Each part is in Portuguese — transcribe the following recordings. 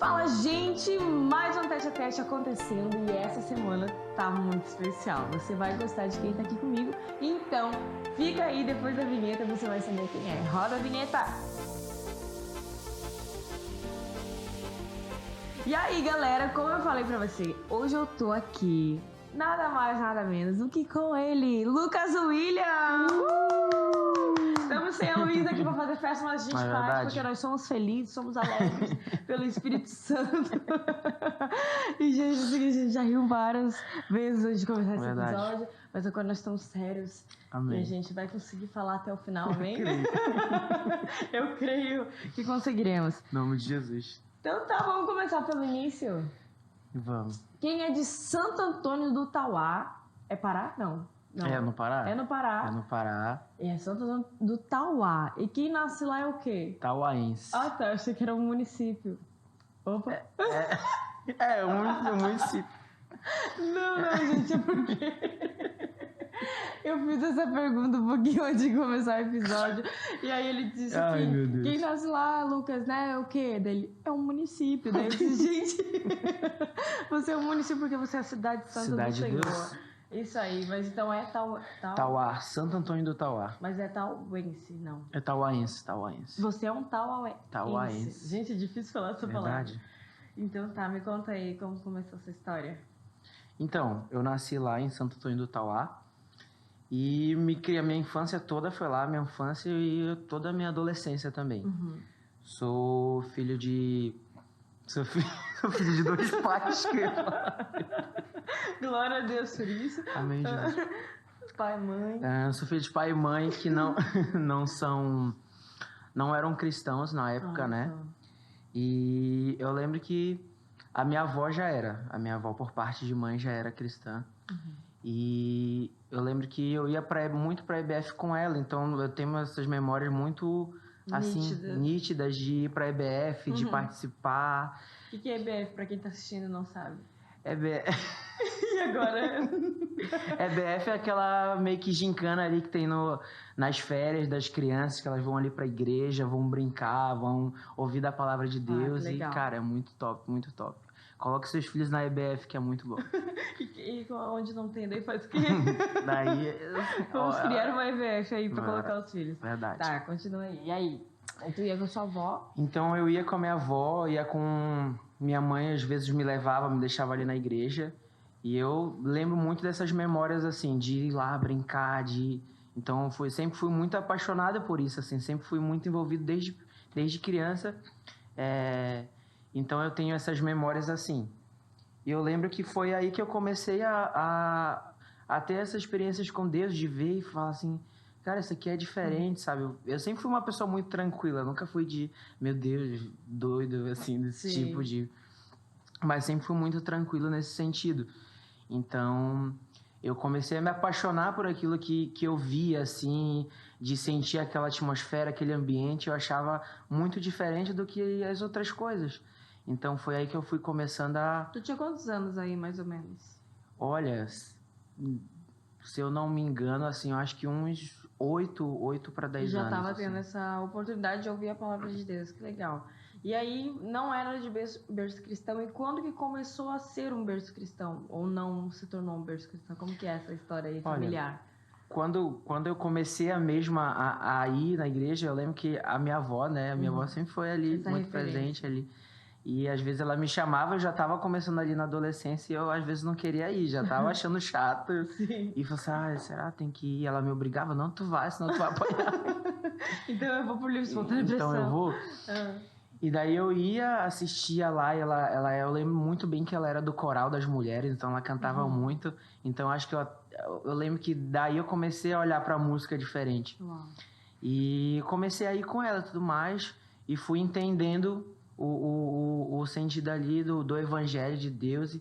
Fala, gente! Mais um teste a teste acontecendo e essa semana tá muito especial. Você vai gostar de quem tá aqui comigo, então fica aí, depois da vinheta você vai saber quem é. Roda a vinheta! E aí, galera, como eu falei pra você, hoje eu tô aqui, nada mais, nada menos do que com ele, Lucas William! Estamos sem a Luísa aqui pra fazer festa, mas a gente faz porque nós somos felizes, somos alegres pelo Espírito Santo. E, gente, é o seguinte, a gente já riu várias vezes antes de começar esse episódio, mas agora nós estamos sérios. Amém. E a gente vai conseguir falar até o final, amém? Eu creio que conseguiremos. Em nome de Jesus. Então tá, vamos começar pelo início? Vamos. Quem é de Santo Antônio do Tauá? É Pará? Não. É no Pará? É no Pará. É no Pará. É Santo Antônio do Tauá. E quem nasce lá é o quê? Tauaense. Ah, tá. Eu achei que era um município. Opa. É um município. Não, gente, é porque... Eu fiz essa pergunta um pouquinho antes de começar o episódio. E aí ele disse assim, quem nasce lá, Lucas, né? É o quê? Daí, é um município. Daí eu disse, gente, você é um município porque você é a cidade santa do Senhor. Isso aí, mas então é Tauá, Santo Antônio do Tauá. Mas é tauense, não. É tauaense. Você é um tauaense. Gente, é difícil falar essa palavra. Verdade. Então tá, me conta aí como começou essa história. Então, eu nasci lá em Santo Antônio do Tauá. E minha infância toda foi lá, minha infância e toda a minha adolescência também. Uhum. Sou filho de 2 pais. Glória a Deus por isso. Amém, Jesus. Pai e mãe. Sou filho de pai e mãe que não eram cristãos na época, né? E eu lembro que a minha avó por parte de mãe já era cristã. Uhum. E eu lembro que eu ia muito pra EBF com ela, então eu tenho essas memórias muito assim, nítidas de ir pra EBF, de participar. O que é EBF, pra quem tá assistindo e não sabe? EBF... E agora? EBF é aquela meio que gincana ali que tem nas férias das crianças, que elas vão ali pra igreja, vão brincar, vão ouvir da palavra de Deus. E, cara, é muito top, muito top. Coloque seus filhos na EBF, que é muito bom. E onde não tem, daí faz o quê? Daí... Vamos criar uma EBF aí pra colocar os filhos. Verdade. Tá, continua aí. E aí? Tu ia com sua avó? Então eu ia com a minha avó, ia com minha mãe, às vezes me levava, me deixava ali na igreja. E eu lembro muito dessas memórias, assim, de ir lá brincar, Então sempre fui muito apaixonada por isso, assim, sempre fui muito envolvido desde criança. Então eu tenho essas memórias assim. E eu lembro que foi aí que eu comecei a ter essas experiências com Deus, de ver e falar assim, cara, isso aqui é diferente, sabe? Eu sempre fui uma pessoa muito tranquila, nunca fui de, meu Deus, doido, assim, desse tipo de... Mas sempre fui muito tranquilo nesse sentido. Então, eu comecei a me apaixonar por aquilo que eu via, assim, de sentir aquela atmosfera, aquele ambiente, eu achava muito diferente do que as outras coisas. Então, foi aí que eu fui começando a... Tu tinha quantos anos aí, mais ou menos? Olha, se eu não me engano, assim, eu acho que uns 8 para 10 anos. Já estava tendo essa oportunidade de ouvir a palavra de Deus, que legal. E aí, não era de berço cristão, e quando que começou a ser um berço cristão? Ou não se tornou um berço cristão? Como que é essa história aí familiar? Quando eu comecei a ir na igreja, eu lembro que a minha avó, né? A minha avó sempre foi ali, muito presente ali. E às vezes ela me chamava, eu já tava começando ali na adolescência e eu às vezes não queria ir, já tava achando chato. Sim. E falei assim, será que tem que ir? Ela me obrigava, não, tu vai, senão tu vai apanhar. Então eu vou por livre espontânea pressão. Então eu vou. E daí eu ia, assistia lá, e eu lembro muito bem que ela era do coral das mulheres, então ela cantava muito. Então acho que eu lembro que daí eu comecei a olhar pra música diferente. Uau. E comecei a ir com ela e tudo mais, e fui entendendo o sentido ali do evangelho de Deus.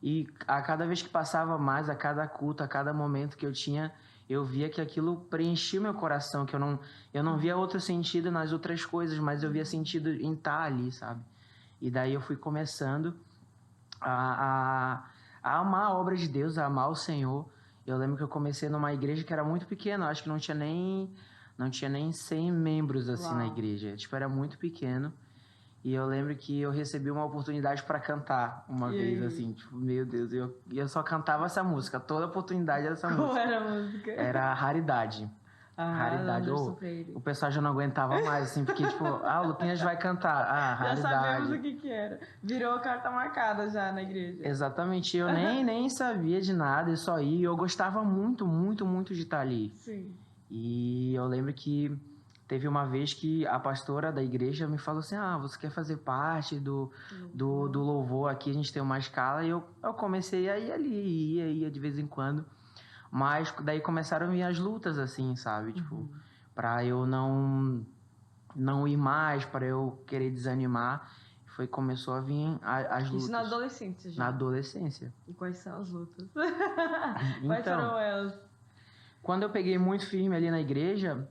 E a cada vez que passava mais, a cada culto, a cada momento que eu tinha, eu via que aquilo preenchia meu coração, que eu não via outro sentido nas outras coisas, mas eu via sentido em estar ali, sabe? E daí eu fui começando a amar a obra de Deus, a amar o Senhor. Eu lembro que eu comecei numa igreja que era muito pequena, acho que não tinha nem 100 membros assim. Uau. Na igreja, tipo, era muito pequeno. E eu lembro que eu recebi uma oportunidade para cantar uma vez, assim, tipo, meu Deus, eu só cantava essa música, toda oportunidade era essa música. Qual era a música? Era Raridade. Raridade. O pessoal já não aguentava mais, assim, porque, tipo, o Luquinhas vai cantar. Raridade. Já sabemos o que era. Virou a carta marcada já na igreja. Exatamente. Eu nem sabia de nada, eu só ia. Eu gostava muito, muito, muito de estar ali. Sim. E eu lembro que teve uma vez que a pastora da igreja me falou assim, você quer fazer parte do louvor aqui, a gente tem uma escala. E eu comecei a ir ali, ia de vez em quando. Mas daí começaram a vir as lutas, assim, sabe? Tipo, pra eu não ir mais, pra eu querer desanimar. Começou a vir as lutas. Isso na adolescência já? Na adolescência. E quais são as lutas? Então, quais foram elas? Quando eu peguei muito firme ali na igreja,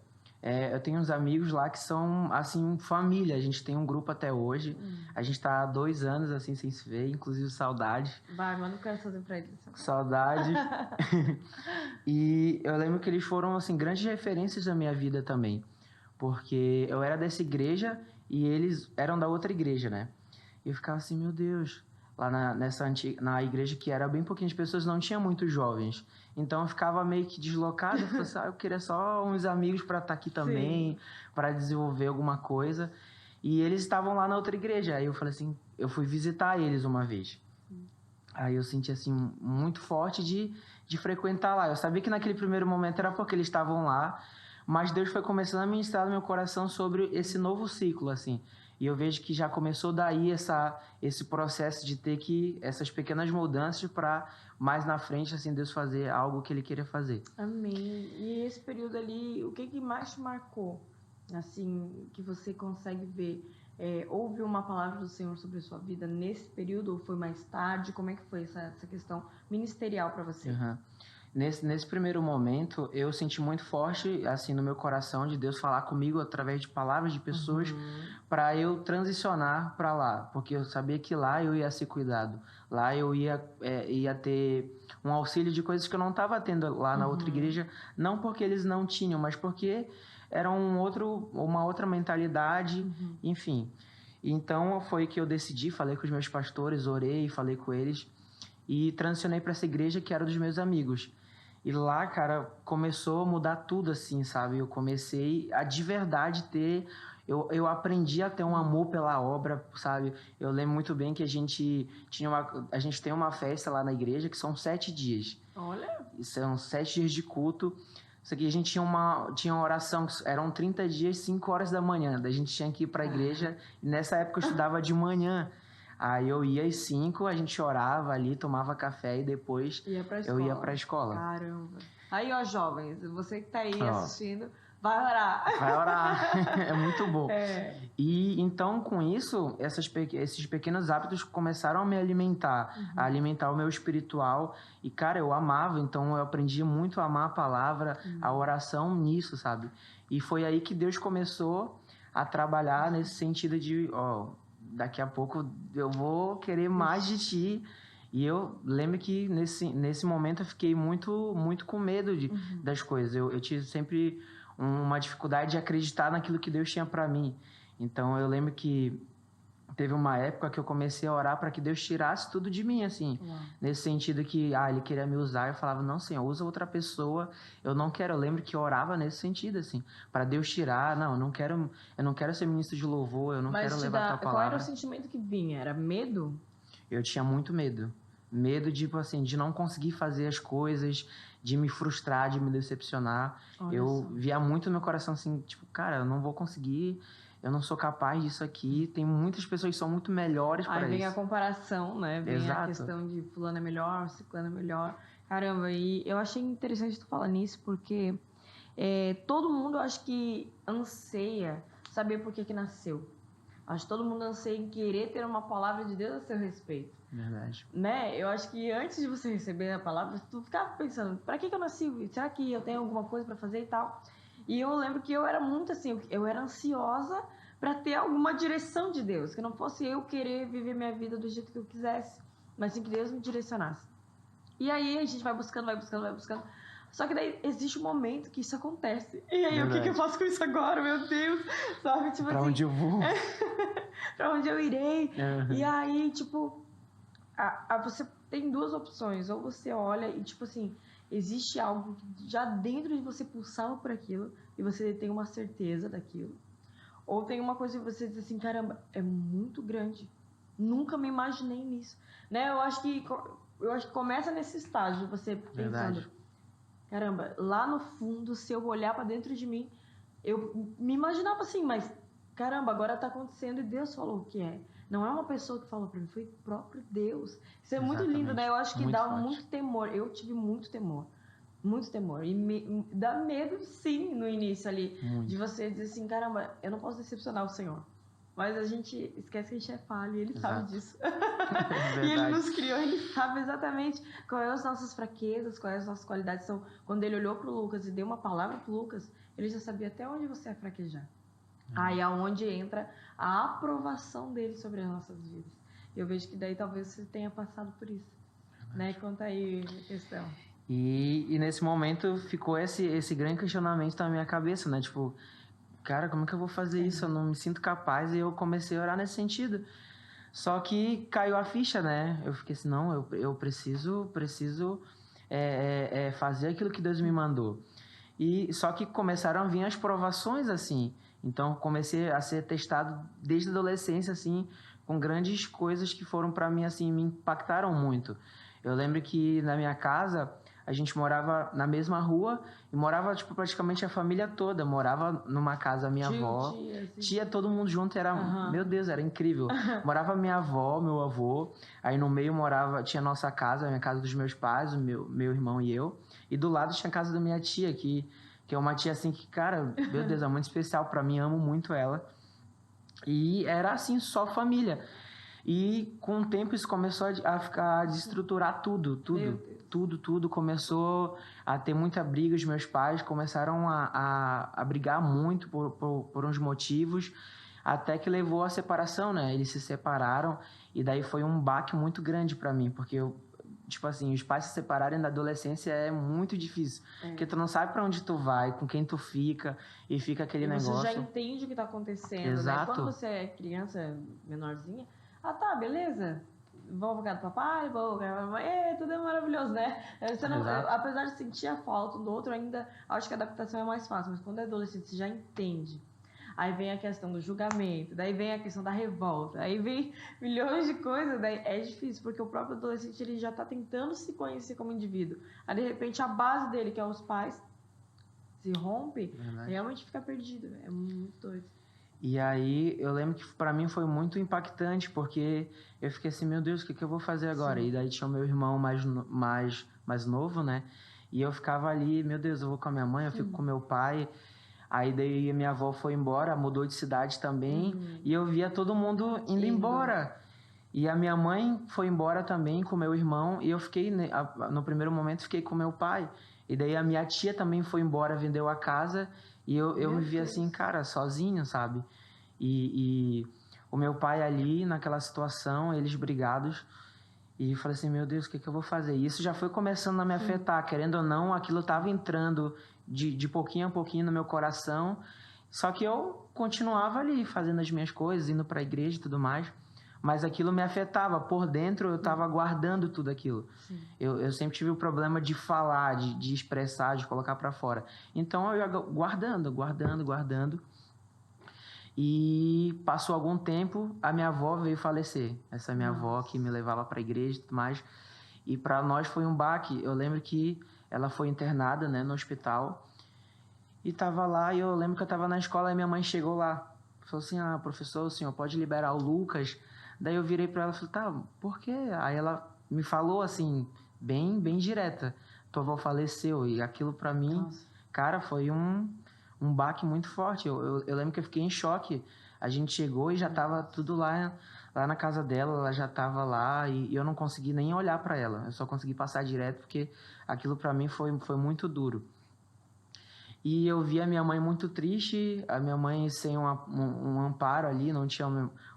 eu tenho uns amigos lá que são, assim, família. A gente tem um grupo até hoje. A gente tá há 2 anos, assim, sem se ver. Inclusive, saudade. Vai, manda um coraçãozinho pra eles. Saudade. E eu lembro que eles foram, assim, grandes referências da minha vida também. Porque eu era dessa igreja e eles eram da outra igreja, né? E eu ficava assim, meu Deus... Lá na igreja, que era bem pouquinhas pessoas, não tinha muitos jovens. Então eu ficava meio que deslocado. Eu falei assim, eu queria só uns amigos para estar aqui também, para desenvolver alguma coisa. E eles estavam lá na outra igreja. Aí eu falei assim, eu fui visitar eles uma vez. Aí eu senti assim, muito forte de frequentar lá. Eu sabia que naquele primeiro momento era porque eles estavam lá, mas Deus foi começando a ministrar no meu coração sobre esse novo ciclo, assim. E eu vejo que já começou daí esse processo de ter essas pequenas mudanças para mais na frente, assim, Deus fazer algo que Ele queria fazer. Amém. E esse período ali, o que mais te marcou? Assim, que você consegue ver? Houve uma palavra do Senhor sobre a sua vida nesse período ou foi mais tarde? Como é que foi essa questão ministerial para você? Nesse primeiro momento, eu senti muito forte, assim, no meu coração, de Deus falar comigo através de palavras de pessoas para eu transicionar para lá. Porque eu sabia que lá eu ia ser cuidado. Lá eu ia ter um auxílio de coisas que eu não estava tendo lá na outra igreja. Não porque eles não tinham, mas porque era uma outra mentalidade, enfim. Então, foi que eu decidi, falei com os meus pastores, orei, falei com eles e transicionei para essa igreja que era dos meus amigos. E lá, cara, começou a mudar tudo, assim, sabe? Eu comecei a de verdade ter... Eu aprendi a ter um amor pela obra, sabe? Eu lembro muito bem que a gente tem uma festa lá na igreja que são 7 dias. Olha! São 7 dias de culto. Isso aqui a gente tinha uma oração, eram 30 dias, 5 horas da manhã. Daí a gente tinha que ir pra igreja. E nessa época eu estudava de manhã. Aí eu ia às 5, a gente orava ali, tomava café e depois eu ia pra escola. Caramba. Aí, ó, jovens, você que tá aí assistindo, vai orar. Vai orar. É muito bom. E então, com isso, esses pequenos hábitos começaram a me alimentar, a alimentar o meu espiritual. E, cara, eu amava, então eu aprendi muito a amar a palavra, a oração nisso, sabe? E foi aí que Deus começou a trabalhar nesse sentido de, daqui a pouco eu vou querer mais de ti. E eu lembro que nesse momento eu fiquei muito, muito com medo das coisas. Eu tive sempre uma dificuldade de acreditar naquilo que Deus tinha para mim. Então eu lembro que teve uma época que eu comecei a orar para que Deus tirasse tudo de mim, assim. Nesse sentido que, Ele queria me usar. Eu falava, não, Senhor, usa outra pessoa. Eu não quero. Eu lembro que eu orava nesse sentido, assim. Para Deus tirar. Não, eu não quero ser ministro de louvor. Eu não quero levar a tua palavra. Qual era o sentimento que vinha? Era medo? Eu tinha muito medo. Medo, tipo assim, de não conseguir fazer as coisas, de me frustrar, de me decepcionar. Eu via muito no meu coração, assim, tipo, cara, eu não vou conseguir... Eu não sou capaz disso aqui. Tem muitas pessoas que são muito melhores para isso. Aí vem a comparação, né? Vem a questão de fulano é melhor, ciclano é melhor. Caramba, e eu achei interessante tu falar nisso, porque todo mundo, eu acho que anseia saber por que nasceu. Acho que todo mundo anseia em querer ter uma palavra de Deus a seu respeito. Verdade. Né? Eu acho que antes de você receber a palavra, tu ficava pensando, pra que eu nasci? Será que eu tenho alguma coisa pra fazer e tal? E eu lembro que eu era muito assim, eu era ansiosa para ter alguma direção de Deus, que não fosse eu querer viver minha vida do jeito que eu quisesse, mas sim que Deus me direcionasse. E aí a gente vai buscando. Só que daí existe um momento que isso acontece. E aí, Verdade. o que eu faço com isso agora, meu Deus? Sabe? Tipo Pra assim, onde eu vou? pra onde eu irei? Uhum. E aí, tipo, você tem duas opções. Ou você olha e, tipo assim, existe algo que já dentro de você pulsava por aquilo e você tem uma certeza daquilo. Ou tem uma coisa que você diz assim, caramba, é muito grande. Nunca me imaginei nisso. Né? Eu acho que começa nesse estágio, você pensando, Verdade. caramba, lá no fundo, se eu olhar pra dentro de mim, eu me imaginava assim, mas caramba, agora tá acontecendo e Deus falou o que é. Não é uma pessoa que falou pra mim, foi o próprio Deus. Isso é muito lindo, Exatamente. né? Eu acho que Muito dá forte. muito temor. Eu tive muito temor. Muito temor. E dá medo, sim, no início ali. Muito. De você dizer assim, caramba, eu não posso decepcionar o Senhor. Mas a gente esquece que a gente é falho e Ele sabe Exato. disso. Verdade. E Ele nos criou, Ele sabe exatamente quais são as nossas fraquezas, quais as nossas qualidades. Então, quando Ele olhou pro Lucas e deu uma palavra pro Lucas, Ele já sabia até onde você ia fraquejar. Aí é onde entra a aprovação dele sobre as nossas vidas. Eu vejo que daí talvez você tenha passado por isso. Né? Conta aí a questão. E nesse momento ficou esse grande questionamento na minha cabeça, né? Tipo, cara, como é que eu vou fazer isso? Eu não me sinto capaz. E eu comecei a orar nesse sentido. Só que caiu a ficha, né? Eu fiquei assim, não, eu preciso fazer aquilo que Deus me mandou. E só que começaram a vir as provações, assim. Então, comecei a ser testado desde a adolescência, assim, com grandes coisas que foram para mim, assim, me impactaram muito. Eu lembro que na minha casa, a gente morava na mesma rua e morava, tipo, praticamente a família toda. Morava numa casa minha avó, tia, todo mundo junto, era, meu Deus, era incrível. Morava minha avó, meu avô, aí no meio tinha a nossa casa, a minha casa dos meus pais, o meu irmão e eu. E do lado tinha a casa da minha tia, que é uma tia assim que, cara, meu Deus, é muito especial pra mim, amo muito ela. E era assim, só família. E com o tempo isso começou a desestruturar tudo. Começou a ter muita briga. Os meus pais começaram a brigar muito por uns motivos, até que levou à separação, né? Eles se separaram e daí foi um baque muito grande pra mim, porque tipo assim, os pais se separarem da adolescência é muito difícil. Porque tu não sabe pra onde tu vai, com quem tu fica, e fica aquele negócio. Você já entende o que tá acontecendo, Exato. né? Quando você é criança, menorzinha, tá, beleza. Vou pra casa do papai, vou pra casa da mamãe, tudo é maravilhoso, né? Você não, apesar de sentir a falta do outro, ainda acho que a adaptação é mais fácil. Mas quando é adolescente, você já entende. Aí vem a questão do julgamento, daí vem a questão da revolta, aí vem milhões de coisas, daí é difícil, porque o próprio adolescente ele já tá tentando se conhecer como indivíduo. Aí, de repente, a base dele, que é os pais, se rompe, realmente fica perdido. É muito doido. E aí, eu lembro que pra mim foi muito impactante, porque eu fiquei assim, meu Deus, o que eu vou fazer agora? Sim. E daí tinha o meu irmão mais novo, né? E eu ficava ali, meu Deus, eu vou com a minha mãe, eu fico com meu pai. Aí daí a minha avó foi embora, mudou de cidade também, e eu via todo mundo indo embora. E a minha mãe foi embora também com meu irmão, e eu fiquei, no primeiro momento, fiquei com meu pai. E daí a minha tia também foi embora, vendeu a casa, e eu me via assim, cara, sozinho, sabe? E o meu pai ali, naquela situação, eles brigados, e eu falei assim, meu Deus, o que eu vou fazer? E isso já foi começando a me afetar, querendo ou não, aquilo estava entrando de pouquinho a pouquinho no meu coração, só que eu continuava ali, fazendo as minhas coisas, indo para a igreja e tudo mais, mas aquilo me afetava, por dentro eu estava guardando tudo aquilo. Eu sempre tive o problema de falar, de expressar, de colocar para fora. Então eu ia guardando. E passou algum tempo, a minha avó veio falecer. Essa minha avó que me levava para a igreja e tudo mais. E para nós foi um baque. Eu lembro que ela foi internada, né, no hospital. E tava lá, e eu lembro que eu tava na escola e minha mãe chegou lá. Falou assim, professor, o senhor pode liberar o Lucas? Daí eu virei para ela e falei, tá, por quê? Aí ela me falou assim, bem direta. Tua avó faleceu. E aquilo para mim, cara, foi um baque muito forte. Eu lembro que eu fiquei em choque. A gente chegou e já tava tudo lá na casa dela, ela já tava lá e eu não consegui nem olhar para ela. Eu só consegui passar direto porque aquilo para mim foi muito duro. E eu vi a minha mãe muito triste, a minha mãe sem um amparo ali, não tinha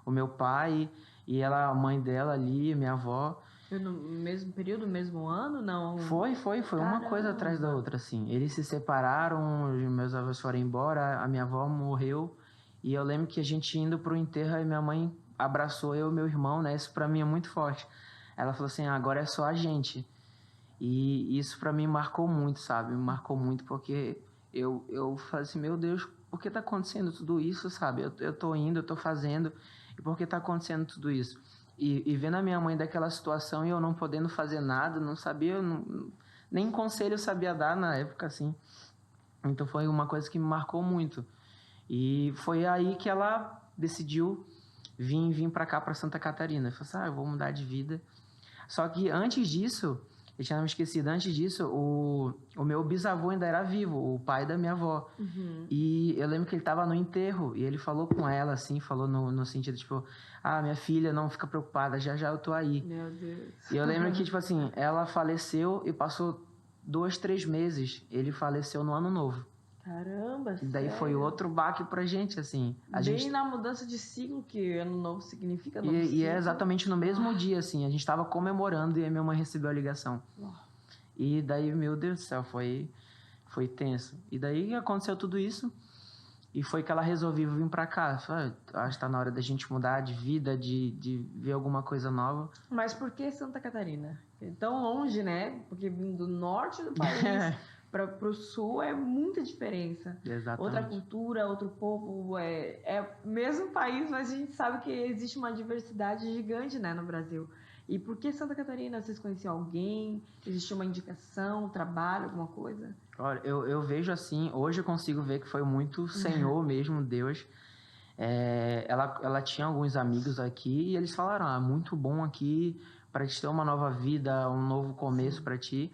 o meu pai, e ela, a mãe dela ali, minha avó. Foi no mesmo período, mesmo ano, não? Foi uma coisa atrás da outra, assim. Eles se separaram, os meus avós foram embora, a minha avó morreu, e eu lembro que a gente indo pro enterro, e minha mãe abraçou eu e meu irmão, né? Isso pra mim é muito forte. Ela falou assim, agora é só a gente. E isso pra mim marcou muito, sabe? Me marcou muito porque eu falei assim, meu Deus, por que tá acontecendo tudo isso, sabe? Eu tô indo, eu tô fazendo, e por que tá acontecendo tudo isso? E vendo a minha mãe daquela situação e eu não podendo fazer nada, não sabia, nem conselho eu sabia dar na época, assim. Então foi uma coisa que me marcou muito. E foi aí que ela decidiu vir para cá, para Santa Catarina. Eu falei assim, eu vou mudar de vida. Só que antes disso, eu tinha me esquecido, antes disso, o meu bisavô ainda era vivo, o pai da minha avó. Uhum. E eu lembro que ele estava no enterro e ele falou com ela, assim, falou no sentido, tipo, minha filha, não fica preocupada, já já eu tô aí. Meu Deus. E eu lembro que, tipo assim, ela faleceu e passou 2, 3 meses, ele faleceu no ano novo. Caramba, E daí sério? foi outro baque pra gente, assim. Bem na mudança de ciclo, que ano novo significa novo E é ciclo. exatamente no mesmo dia, assim, a gente tava comemorando e aí minha mãe recebeu a ligação. E daí, meu Deus do céu, foi tenso. E daí aconteceu tudo isso e foi que ela resolveu vir pra cá. Falei, acho que tá na hora da gente mudar de vida, de ver alguma coisa nova. Mas por que Santa Catarina? Tão longe, né? Porque vindo do norte do país pro sul é muita diferença. Exatamente. Outra cultura, outro povo, é mesmo país, mas a gente sabe que existe uma diversidade gigante, né, no Brasil. E por que Santa Catarina? Vocês conheciam alguém? Existiu uma indicação, um trabalho, alguma coisa? Olha, eu vejo assim, hoje eu consigo ver que foi muito o Senhor mesmo, Deus. Ela tinha alguns amigos aqui e eles falaram, muito bom aqui para te ter uma nova vida, um novo começo para ti.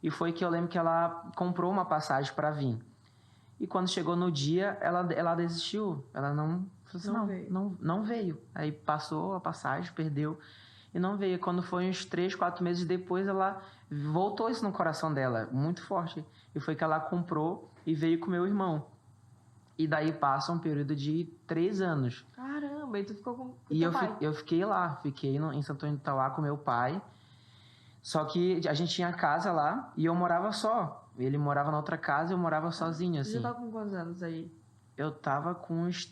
E foi que eu lembro que ela comprou uma passagem para vir. E quando chegou no dia, ela desistiu. Ela não não veio. Aí passou a passagem, perdeu e não veio. Quando foi uns 3, 4 meses depois, ela voltou isso no coração dela, muito forte. E foi que ela comprou e veio com meu irmão. E daí passa um período de 3 anos. Caramba, e tu ficou com E teu pai? eu fiquei lá, em Santo Antônio de Itauá com meu pai. Só que a gente tinha casa lá e eu morava só. Ele morava na outra casa e eu morava sozinho, assim. Você já tava com quantos anos aí? Eu tava com uns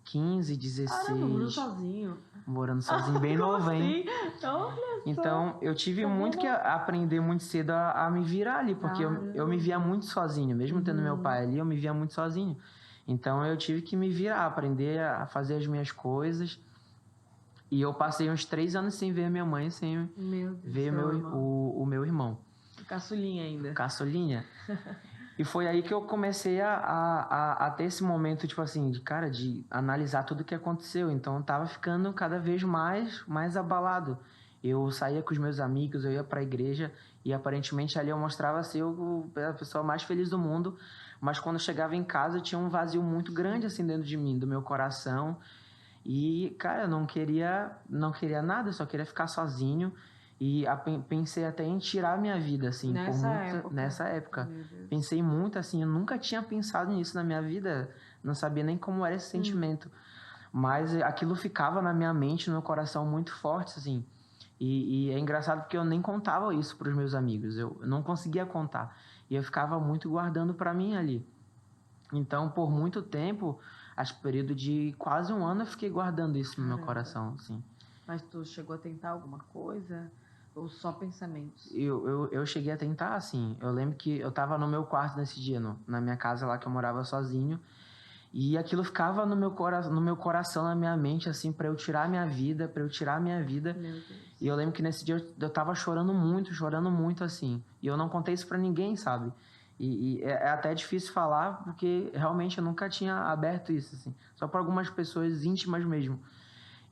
15, 16. Caramba, morando sozinho. Morando sozinho, bem novo, hein? Olha só. Então, eu tive muito que aprender muito cedo a me virar ali, porque eu me via muito sozinho. Mesmo tendo meu pai ali, eu me via muito sozinho. Então, eu tive que me virar, aprender a fazer as minhas coisas. E eu passei uns 3 anos sem ver minha mãe, sem ver o meu irmão. Caçulinha ainda. Caçulinha. E foi aí que eu comecei a ter esse momento, tipo assim, de analisar tudo o que aconteceu. Então, eu tava ficando cada vez mais abalado. Eu saía com os meus amigos, eu ia pra igreja e aparentemente ali eu mostrava ser a pessoa mais feliz do mundo. Mas quando eu chegava em casa, eu tinha um vazio muito grande assim dentro de mim, do meu coração. E, cara, eu não queria nada, eu só queria ficar sozinho. E pensei até em tirar minha vida, assim, nessa época. Pensei muito, assim, eu nunca tinha pensado nisso na minha vida, não sabia nem como era esse sentimento. Mas aquilo ficava na minha mente, no meu coração muito forte, assim. E é engraçado porque eu nem contava isso para os meus amigos, eu não conseguia contar. E eu ficava muito guardando para mim ali. Então, por muito tempo, acho que período de quase 1 ano, eu fiquei guardando isso no meu coração, assim. Mas tu chegou a tentar alguma coisa? Ou só pensamentos? Eu cheguei a tentar, assim. Eu lembro que eu tava no meu quarto nesse dia, na minha casa lá, que eu morava sozinho. E aquilo ficava no meu coração, na minha mente, assim, pra eu tirar a minha vida, Meu Deus. E eu lembro que nesse dia eu tava chorando muito, assim. E eu não contei isso pra ninguém, sabe? E é até difícil falar, porque realmente eu nunca tinha aberto isso, assim. Só pra algumas pessoas íntimas mesmo.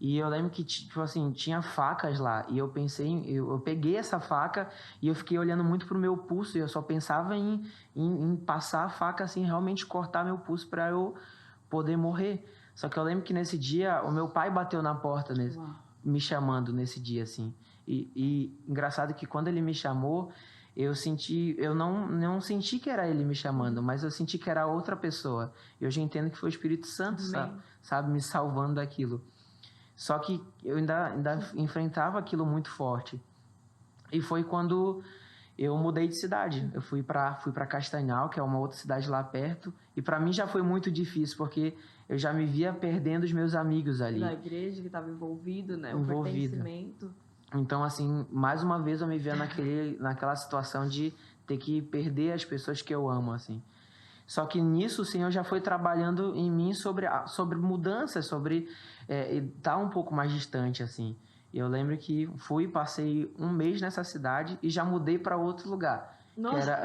E eu lembro que, tipo assim, tinha facas lá. E eu pensei, eu peguei essa faca e eu fiquei olhando muito pro meu pulso. E eu só pensava em passar a faca, assim, realmente cortar meu pulso pra eu poder morrer. Só que eu lembro que nesse dia, o meu pai bateu na porta, me chamando nesse dia, assim. E engraçado que quando ele me chamou, eu não senti que era ele me chamando, mas eu senti que era outra pessoa. Eu já entendo que foi o Espírito Santo, sabe, me salvando daquilo. Só que eu ainda enfrentava aquilo muito forte. E foi quando eu mudei de cidade. Eu fui para Castanhal, que é uma outra cidade lá perto. E para mim já foi muito difícil, porque eu já me via perdendo os meus amigos ali. Da igreja que estava envolvido, né? O pertencimento. Então, assim, mais uma vez eu me via naquela situação de ter que perder as pessoas que eu amo, assim. Só que nisso o Senhor já foi trabalhando em mim sobre mudanças, sobre estar um pouco mais distante, assim. E eu lembro que passei um mês nessa cidade e já mudei para outro lugar. Nossa!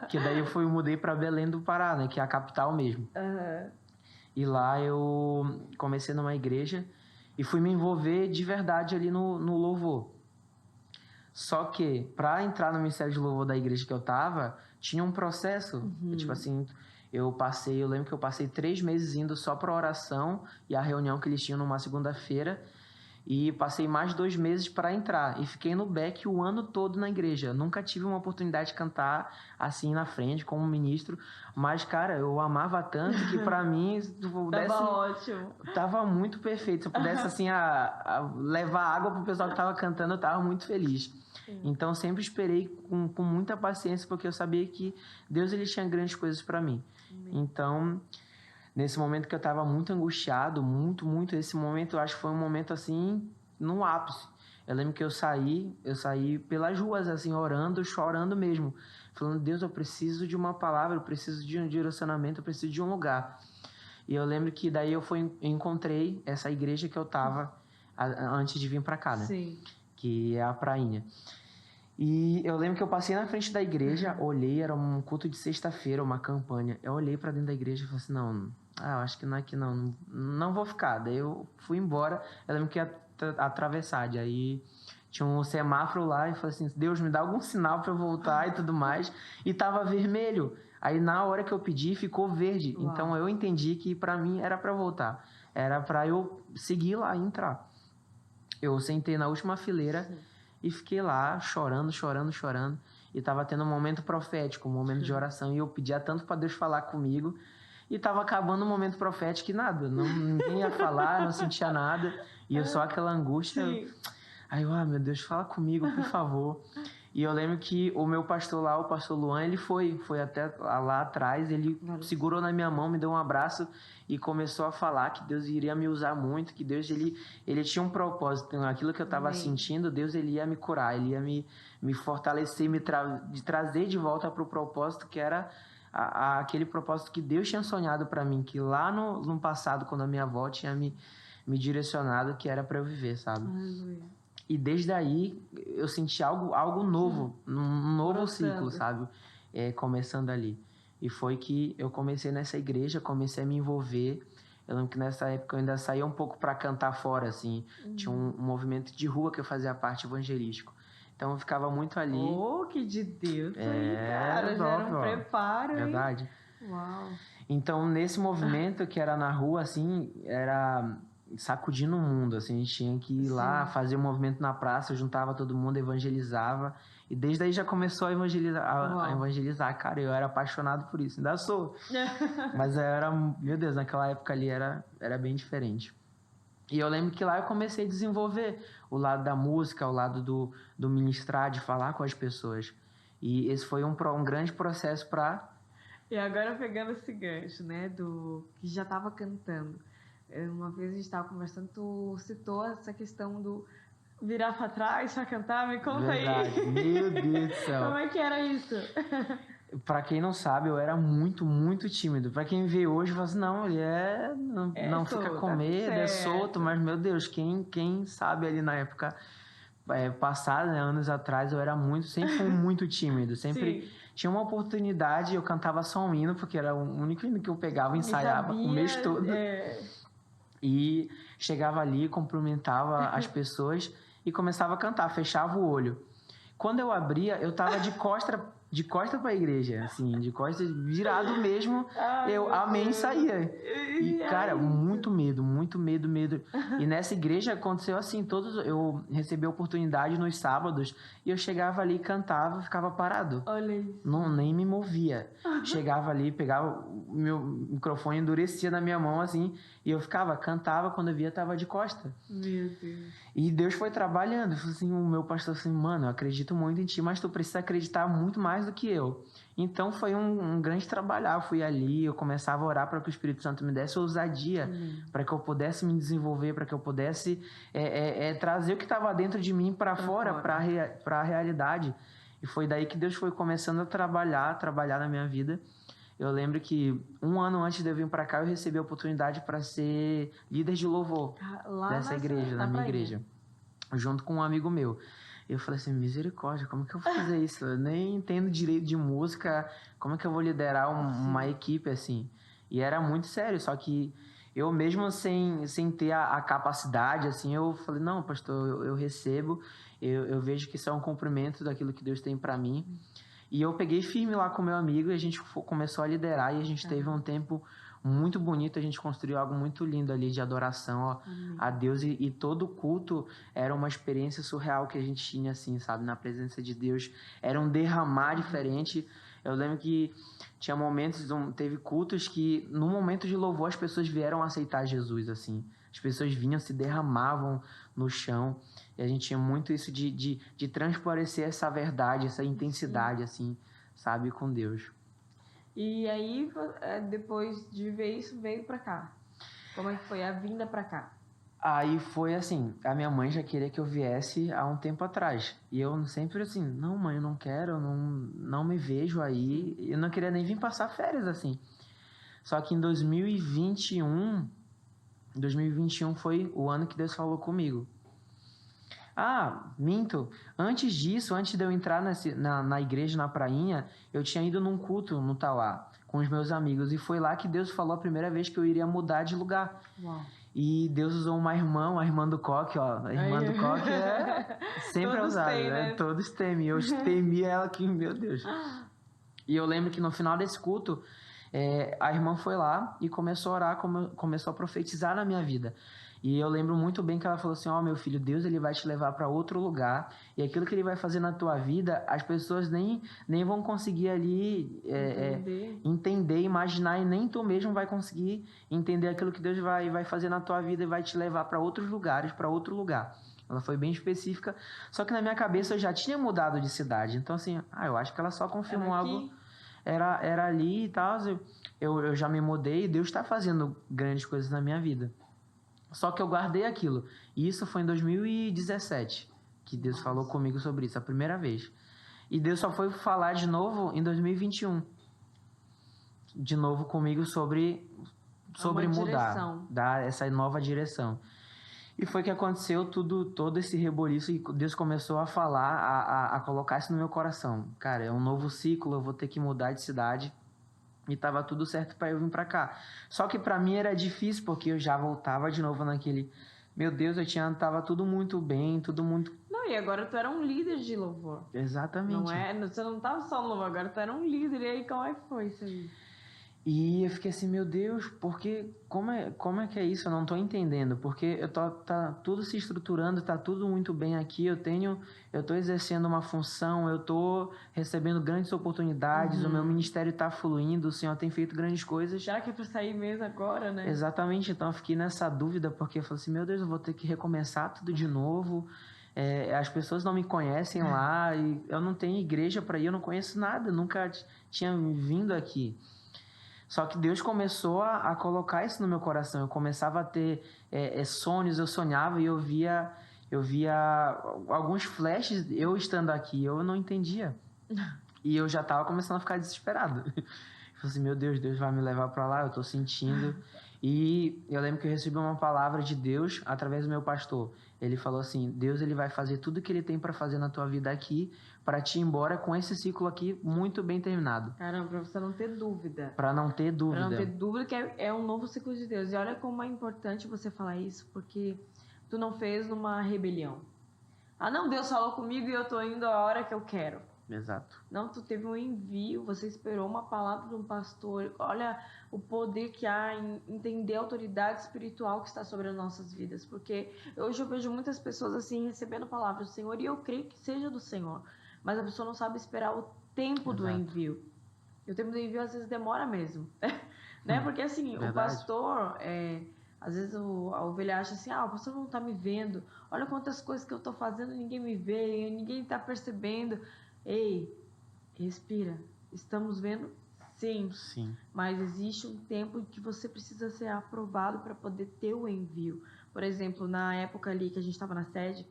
Que daí eu mudei para Belém do Pará, né? Que é a capital mesmo. Uhum. E lá eu comecei numa igreja e fui me envolver de verdade ali no louvor. Só que, para entrar no Ministério de Louvor da igreja que eu tava, tinha um processo. Tipo assim, eu lembro que eu passei 3 meses indo só pra oração e a reunião que eles tinham numa segunda-feira. E passei mais 2 meses para entrar. E fiquei no back o ano todo na igreja. Nunca tive uma oportunidade de cantar assim na frente, como ministro. Mas, cara, eu amava tanto que para mim... Tava ótimo. Tava muito perfeito. Se eu pudesse, assim, levar água pro pessoal que tava cantando, eu tava muito feliz. Então, sempre esperei com muita paciência, porque eu sabia que Deus ele tinha grandes coisas para mim. Então... Nesse momento que eu tava muito angustiado, muito, esse momento eu acho que foi um momento assim, no ápice. Eu lembro que eu saí pelas ruas assim, orando, chorando mesmo. Falando, Deus, eu preciso de uma palavra, eu preciso de um direcionamento, eu preciso de um lugar. E eu lembro que daí eu encontrei essa igreja que eu tava antes de vir pra cá, né? Sim. Que é a Prainha. E eu lembro que eu passei na frente da igreja, olhei, era um culto de sexta-feira, uma campanha. Eu olhei pra dentro da igreja e falei assim, não, eu acho que não é aqui não vou ficar. Daí eu fui embora, eu lembro que ia atravessar, aí tinha um semáforo lá e falei assim, Deus, me dá algum sinal pra eu voltar e tudo mais. E tava vermelho. Aí na hora que eu pedi, ficou verde. Uau. Então eu entendi que pra mim era pra voltar. Era pra eu seguir lá e entrar. Eu sentei na última fileira. Sim. E fiquei lá chorando. E tava tendo um momento profético, um momento de oração. E eu pedia tanto pra Deus falar comigo. E tava acabando o momento profético e nada. Ninguém ia falar, não sentia nada. E eu só aquela angústia. Sim. Aí eu, meu Deus, fala comigo, por favor. E eu lembro que o meu pastor lá, o pastor Luan, ele foi até lá atrás. Ele segurou na minha mão, me deu um abraço e começou a falar que Deus iria me usar muito, que Deus ele tinha um propósito. Aquilo que eu estava sentindo, Deus ele ia me curar, ele ia me fortalecer, de trazer de volta para o propósito que era aquele propósito que Deus tinha sonhado para mim, que lá no passado, quando a minha avó tinha me direcionado, que era para eu viver, sabe? Aleluia. E desde aí eu senti algo novo, um novo ciclo, sabe? Começando ali. E foi que eu comecei nessa igreja, comecei a me envolver. Eu lembro que nessa época eu ainda saía um pouco para cantar fora, assim. Tinha um movimento de rua que eu fazia parte evangelístico. Então eu ficava muito ali. Oh, que de Deus aí, cara. Já era um preparo, hein? Verdade. Uau. Então, nesse movimento que era na rua, assim, era sacudindo o mundo, assim. A gente tinha que ir lá, fazer um movimento na praça, juntava todo mundo, evangelizava. E desde aí já começou a evangelizar. Cara, eu era apaixonado por isso. Ainda sou. Mas meu Deus, naquela época ali era bem diferente. E eu lembro que lá eu comecei a desenvolver o lado da música, o lado do ministrar, de falar com as pessoas. E esse foi um grande processo para... E agora pegando esse gancho, né, do que já estava cantando. Uma vez a gente estava conversando, tu citou essa questão do virar para trás para cantar, me conta Verdade. aí. Meu Deus do céu. Como é que era isso? Pra quem não sabe, eu era muito tímido. Pra quem vê hoje, fala assim, não, ele não solto, fica com medo, é solto. Mas, meu Deus, quem sabe ali na época passada, né, anos atrás, eu era sempre fui muito tímido. Sempre tinha uma oportunidade, eu cantava só um hino, porque era o único hino que eu pegava e ensaiava o mês todo. E chegava ali, cumprimentava as pessoas e começava a cantar, fechava o olho. Quando eu abria, eu tava de de costa pra igreja, assim, de costa virado mesmo, Ai, eu meu amém e Deus. saía. E, cara, Ai, muito medo, medo. E nessa igreja aconteceu assim, eu recebi a oportunidade nos sábados, e eu chegava ali, cantava, ficava parado. olha isso. Não, nem me movia. Chegava ali, pegava o meu microfone, endurecia na minha mão, assim, e eu cantava, quando eu via, tava de costa. Meu Deus. E Deus foi trabalhando. Falei assim, o meu pastor assim, mano, eu acredito muito em ti, mas tu precisa acreditar muito mais do que eu. Então foi um grande trabalhar. Eu fui ali, eu começava a orar para que o Espírito Santo me desse ousadia, para que eu pudesse me desenvolver, para que eu pudesse trazer o que estava dentro de mim para fora, para a realidade. E foi daí que Deus foi começando a trabalhar na minha vida. Eu lembro que 1 ano antes de eu vir para cá, eu recebi a oportunidade para ser líder de louvor Lá dessa igreja, na minha igreja, junto com um amigo meu. Eu falei assim, misericórdia, como que eu vou fazer isso? Eu nem entendo direito de música, como é que eu vou liderar uma equipe assim? E era muito sério, só que eu mesmo sem ter a capacidade, assim, eu falei, não, pastor, eu recebo, eu vejo que isso é um cumprimento daquilo que Deus tem para mim. E eu peguei firme lá com meu amigo e a gente começou a liderar e a gente teve um tempo muito bonito, a gente construiu algo muito lindo ali de adoração a Deus e todo o culto era uma experiência surreal que a gente tinha, assim, sabe, na presença de Deus. Era um derramar diferente. Eu lembro que tinha momentos, teve cultos que no momento de louvor as pessoas vieram aceitar Jesus, assim. As pessoas vinham, se derramavam no chão. E a gente tinha muito isso de transparecer essa verdade, essa intensidade, assim, sabe, com Deus. E aí, depois de ver isso, veio pra cá. Como é que foi a vinda pra cá? Aí foi assim, a minha mãe já queria que eu viesse há um tempo atrás. E eu sempre assim, não mãe, eu não quero, eu não me vejo aí. Eu não queria nem vir passar férias, assim. Só que em 2021 foi o ano que Deus falou comigo. Ah, minto. Antes disso, antes de eu entrar na igreja, na prainha, eu tinha ido num culto no Tauá com os meus amigos. E foi lá que Deus falou a primeira vez que eu iria mudar de lugar. Uau. E Deus usou uma irmã, a irmã do Coque, ó. A irmã do Coque é sempre ousada, né? Todos temem. Eu temi ela aqui, meu Deus. E eu lembro que no final desse culto, a irmã foi lá e começou a orar, começou a profetizar na minha vida. E eu lembro muito bem que ela falou assim, meu filho, Deus ele vai te levar para outro lugar e aquilo que ele vai fazer na tua vida, as pessoas nem vão conseguir ali entender, imaginar, e nem tu mesmo vai conseguir entender aquilo que Deus vai fazer na tua vida e vai te levar para outros lugares, para outro lugar. Ela foi bem específica, só que na minha cabeça eu já tinha mudado de cidade, então assim, eu acho que ela só confirmou algo, era ali e tal, eu já me mudei e Deus está fazendo grandes coisas na minha vida. Só que eu guardei aquilo. E isso foi em 2017 que Deus falou comigo sobre isso, a primeira vez. E Deus só foi falar de novo em 2021. De novo comigo sobre mudar, dar essa nova direção. E foi que aconteceu todo esse reboliço e Deus começou a falar, a colocar isso no meu coração. Cara, é um novo ciclo, eu vou ter que mudar de cidade. E tava tudo certo para eu vir para cá. Só que para mim era difícil, porque eu já voltava de novo naquele... Meu Deus, tava tudo muito bem, tudo muito... Não, e agora tu era um líder de louvor. Exatamente. Você não tava só no louvor, agora tu era um líder. E aí, como é que foi isso aí? E eu fiquei assim, meu Deus, porque como é que é isso? Eu não tô entendendo, porque tá tudo se estruturando, tá tudo muito bem aqui, eu tô exercendo uma função, eu tô recebendo grandes oportunidades, o meu ministério tá fluindo, o Senhor tem feito grandes coisas. Já que é pra sair mesmo agora, né? Exatamente, então eu fiquei nessa dúvida, porque eu falei assim, meu Deus, eu vou ter que recomeçar tudo de novo, as pessoas não me conhecem lá, e eu não tenho igreja para ir, eu não conheço nada, nunca tinha vindo aqui. Só que Deus começou a colocar isso no meu coração. Eu começava a ter sonhos, eu sonhava e eu via alguns flashes eu estando aqui. Eu não entendia. E eu já estava começando a ficar desesperado. Eu falei assim, meu Deus, Deus vai me levar para lá, eu estou sentindo. E eu lembro que eu recebi uma palavra de Deus através do meu pastor. Ele falou assim, Deus ele vai fazer tudo que ele tem para fazer na tua vida aqui, para te ir embora com esse ciclo aqui muito bem terminado. Caramba, para você não ter dúvida. Para não ter dúvida. Para não ter dúvida que é um novo ciclo de Deus. E olha como é importante você falar isso, porque tu não fez numa rebelião. Ah, não, Deus falou comigo e eu tô indo a hora que eu quero. Exato. Não, tu teve um envio, você esperou uma palavra de um pastor. Olha o poder que há em entender a autoridade espiritual que está sobre as nossas vidas. Porque hoje eu vejo muitas pessoas assim recebendo a palavra do Senhor e eu creio que seja do Senhor. Mas a pessoa não sabe esperar o tempo do envio. E o tempo do envio às vezes demora mesmo. Né? Porque assim, Verdade. o pastor... às vezes a ovelha acha assim, o pastor não está me vendo. Olha quantas coisas que eu estou fazendo, ninguém me vê, ninguém está percebendo. Ei, respira. Estamos vendo? Sim. Mas existe um tempo em que você precisa ser aprovado para poder ter o envio. Por exemplo, na época ali que a gente estava na sede,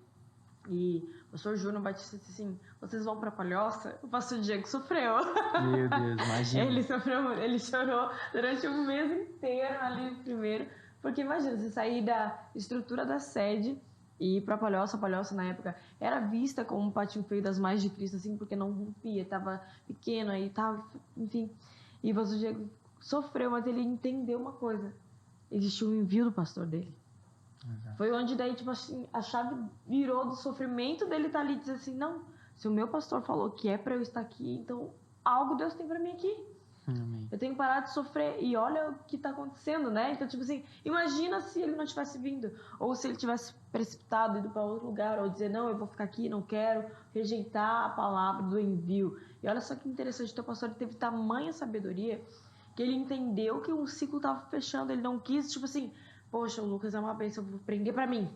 e o pastor Júnior Batista disse assim, vocês vão para Palhoça? O pastor Diego sofreu. Meu Deus, imagina. Ele sofreu, ele chorou durante um mês inteiro ali primeiro. Porque imagina, você sair da estrutura da sede e ir pra Palhoça. A Palhoça, na época, era vista como um patinho feio das mais de Cristo, assim, porque não rompia, tava pequeno aí, tava, enfim. E o pastor Diego sofreu, mas ele entendeu uma coisa. Existiu um envio do pastor dele. Exato. Foi onde daí, tipo assim, a chave virou do sofrimento dele estar ali e dizer assim, não, se o meu pastor falou que é pra eu estar aqui, então algo Deus tem pra mim aqui. Amém. Eu tenho que parar de sofrer e olha o que está acontecendo, né? Então, tipo assim, imagina se ele não tivesse vindo, ou se ele tivesse precipitado, ido para outro lugar, ou dizer, não, eu vou ficar aqui, não quero, rejeitar a palavra do envio. E olha só que interessante, o teu pastor teve tamanha sabedoria que ele entendeu que um ciclo estava fechando, ele não quis, tipo assim, poxa, o Lucas é uma bênção, eu vou prender para mim.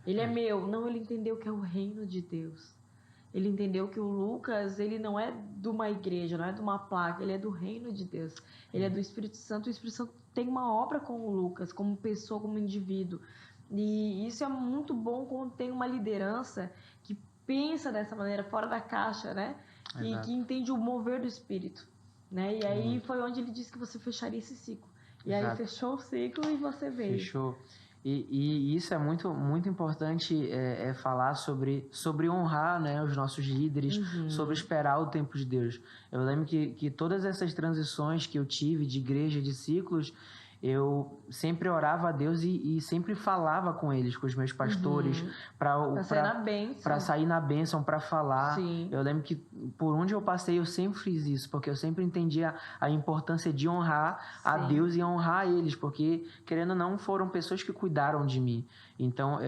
Ele é meu. Não, ele entendeu que é o reino de Deus. Ele entendeu que o Lucas, ele não é de uma igreja, não é de uma placa, ele é do reino de Deus. Ele é do Espírito Santo. O Espírito Santo tem uma obra com o Lucas, como pessoa, como indivíduo. E isso é muito bom quando tem uma liderança que pensa dessa maneira, fora da caixa, né? Que entende o mover do Espírito, né? E aí foi onde ele disse que você fecharia esse ciclo. E aí fechou o ciclo e você veio. Fechou. E isso é muito, muito importante falar sobre honrar, né, os nossos líderes, sobre esperar o tempo de Deus. Eu lembro que todas essas transições que eu tive de igreja, de ciclos, eu sempre orava a Deus e sempre falava com eles, com os meus pastores, para sair na bênção, para falar. Sim. Eu lembro que por onde eu passei eu sempre fiz isso, porque eu sempre entendia a importância de honrar a Deus e honrar eles, porque, querendo ou não, foram pessoas que cuidaram de mim. Então,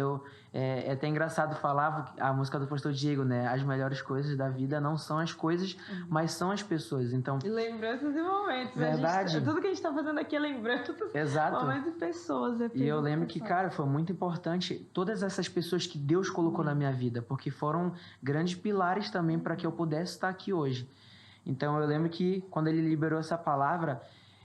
é até engraçado falar a música do pastor Diego, né? As melhores coisas da vida não são as coisas, mas são as pessoas. Então, lembranças e momentos. Verdade. Tudo que a gente tá fazendo aqui é lembranças. Exato. Momentos e pessoas. E eu lembro que, cara, foi muito importante todas essas pessoas que Deus colocou na minha vida, porque foram grandes pilares também para que eu pudesse estar aqui hoje. Então, eu lembro que quando ele liberou essa palavra,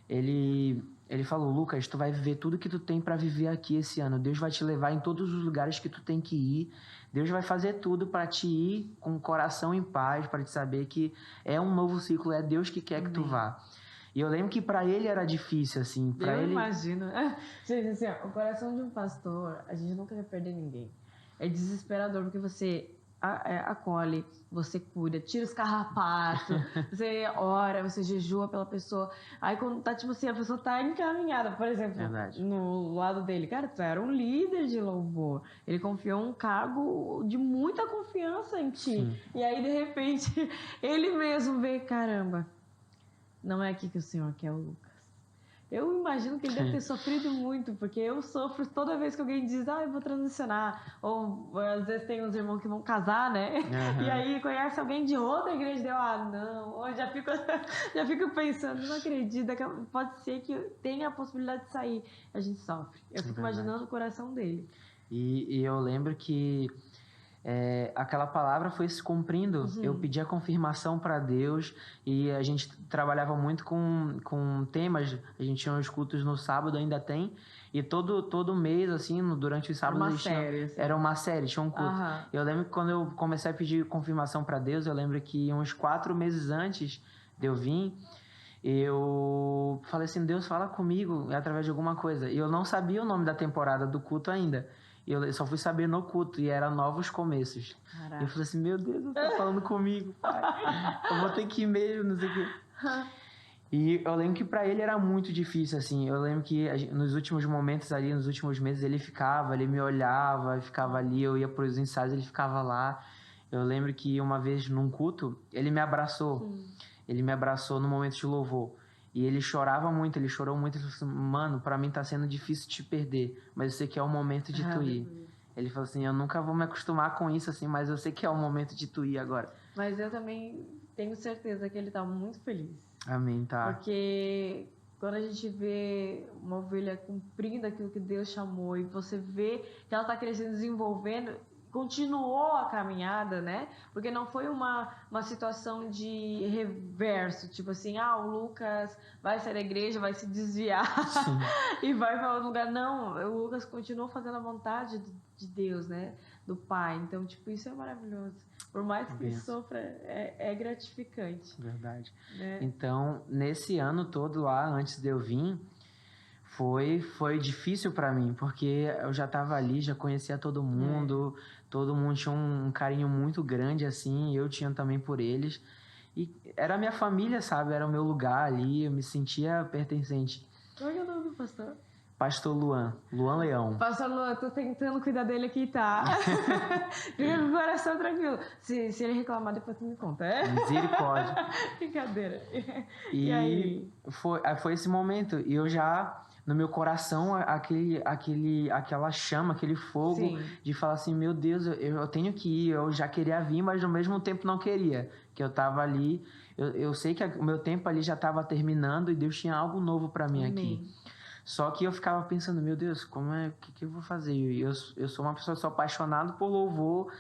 ele falou, Lucas, tu vai viver tudo que tu tem para viver aqui esse ano. Deus vai te levar em todos os lugares que tu tem que ir. Deus vai fazer tudo para te ir com o coração em paz, para te saber que é um novo ciclo, é Deus que quer que tu vá. E eu lembro que para ele era difícil, assim. Imagino. Gente, assim, ó, o coração de um pastor, a gente nunca quer perder ninguém. É desesperador, porque você acolhe, você cuida, tira os carrapatos, você ora, você jejua pela pessoa. Aí quando tá, tipo assim, a pessoa tá encaminhada, por exemplo, no lado dele. Cara, tu era um líder de louvor. Ele confiou um cargo de muita confiança em ti. Sim. E aí, de repente, ele mesmo vê, caramba, não é aqui que o Senhor quer o Lucas. Eu imagino que ele deve ter sofrido muito, porque eu sofro toda vez que alguém diz, eu vou transicionar. Ou às vezes tem uns irmãos que vão casar, né? E aí conhece alguém de outra igreja e deu, não. Ou já fico pensando, não acredito, pode ser que tenha a possibilidade de sair. A gente sofre. Eu fico imaginando o coração dele. E eu lembro que aquela palavra foi se cumprindo. Eu pedi a confirmação para Deus e a gente trabalhava muito com temas. A gente tinha os cultos no sábado, ainda tem, e todo mês, assim, durante os sábados era uma série, tinha um culto. Eu lembro que quando eu comecei a pedir confirmação para Deus, eu lembro que uns 4 meses antes de eu vir, eu falei assim, Deus, fala comigo através de alguma coisa. E eu não sabia o nome da temporada do culto ainda. Eu só fui saber no culto, e era Novos Começos. Caraca. Eu falei assim, meu Deus, você tá falando comigo, pai. Eu vou ter que ir mesmo, não sei o quê. E eu lembro que pra ele era muito difícil, assim. Eu lembro que nos últimos momentos ali, nos últimos meses, ele me olhava, ficava ali, eu ia pros ensaios, ele ficava lá. Eu lembro que uma vez num culto, ele me abraçou. Ele me abraçou no momento de louvor. E ele chorava muito, ele chorou muito. Ele falou assim, mano, pra mim tá sendo difícil te perder, mas eu sei que é o momento de tu ir. Ele falou assim, eu nunca vou me acostumar com isso, assim, mas eu sei que é o momento de tu ir agora. Mas eu também tenho certeza que ele tá muito feliz. Amém, tá. Porque quando a gente vê uma ovelha cumprindo aquilo que Deus chamou e você vê que ela tá crescendo, desenvolvendo, continuou a caminhada, né? Porque não foi uma situação de reverso, tipo assim, o Lucas vai sair da igreja, vai se desviar e vai para outro lugar. Não, o Lucas continuou fazendo a vontade de Deus, né? Do Pai. Então, tipo, isso é maravilhoso. Por mais que ele sofra, é gratificante. Verdade. Né? Então, nesse ano todo lá, antes de eu vir, foi difícil para mim, porque eu já tava ali, já conhecia todo mundo tinha um carinho muito grande, assim, eu tinha também por eles. E era a minha família, sabe? Era o meu lugar ali, eu me sentia pertencente. Qual é o nome do pastor? Pastor Luan Leão. Pastor Luan, tô tentando cuidar dele aqui, tá? Fica com o coração tranquilo. Se ele reclamar, depois tu me conta, Misericórdia. Brincadeira. E aí? Foi esse momento. E eu já, no meu coração, aquela chama, aquele fogo de falar assim, meu Deus, eu tenho que ir. Eu já queria vir, mas ao mesmo tempo não queria. Que eu tava ali, eu sei que o meu tempo ali já estava terminando e Deus tinha algo novo para mim aqui. Só que eu ficava pensando, meu Deus, o que eu vou fazer? Eu sou uma pessoa, sou apaixonado por louvor,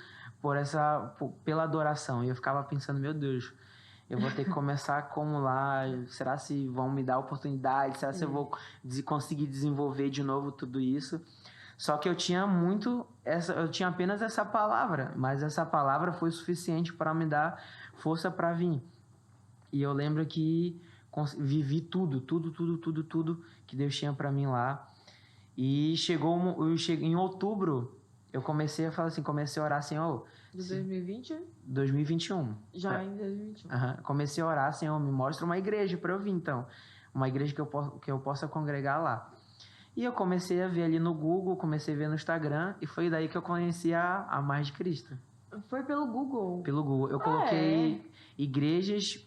pela adoração. E eu ficava pensando, meu Deus, eu vou ter que começar como lá? Será se vão me dar oportunidade? Será se eu vou conseguir desenvolver de novo tudo isso? Só que eu tinha apenas essa palavra, mas essa palavra foi suficiente para me dar força para vir. E eu lembro que vivi tudo que Deus tinha para mim lá. E em outubro, eu comecei a orar, Senhor. De 2020? 2021. Já em 2021. Comecei a orar, Senhor, me mostra uma igreja para eu vir, então. Uma igreja que eu possa congregar lá. E eu comecei a ver ali no Google, comecei a ver no Instagram, e foi daí que eu conheci a Mais de Cristo. Foi pelo Google? Pelo Google. Eu coloquei igrejas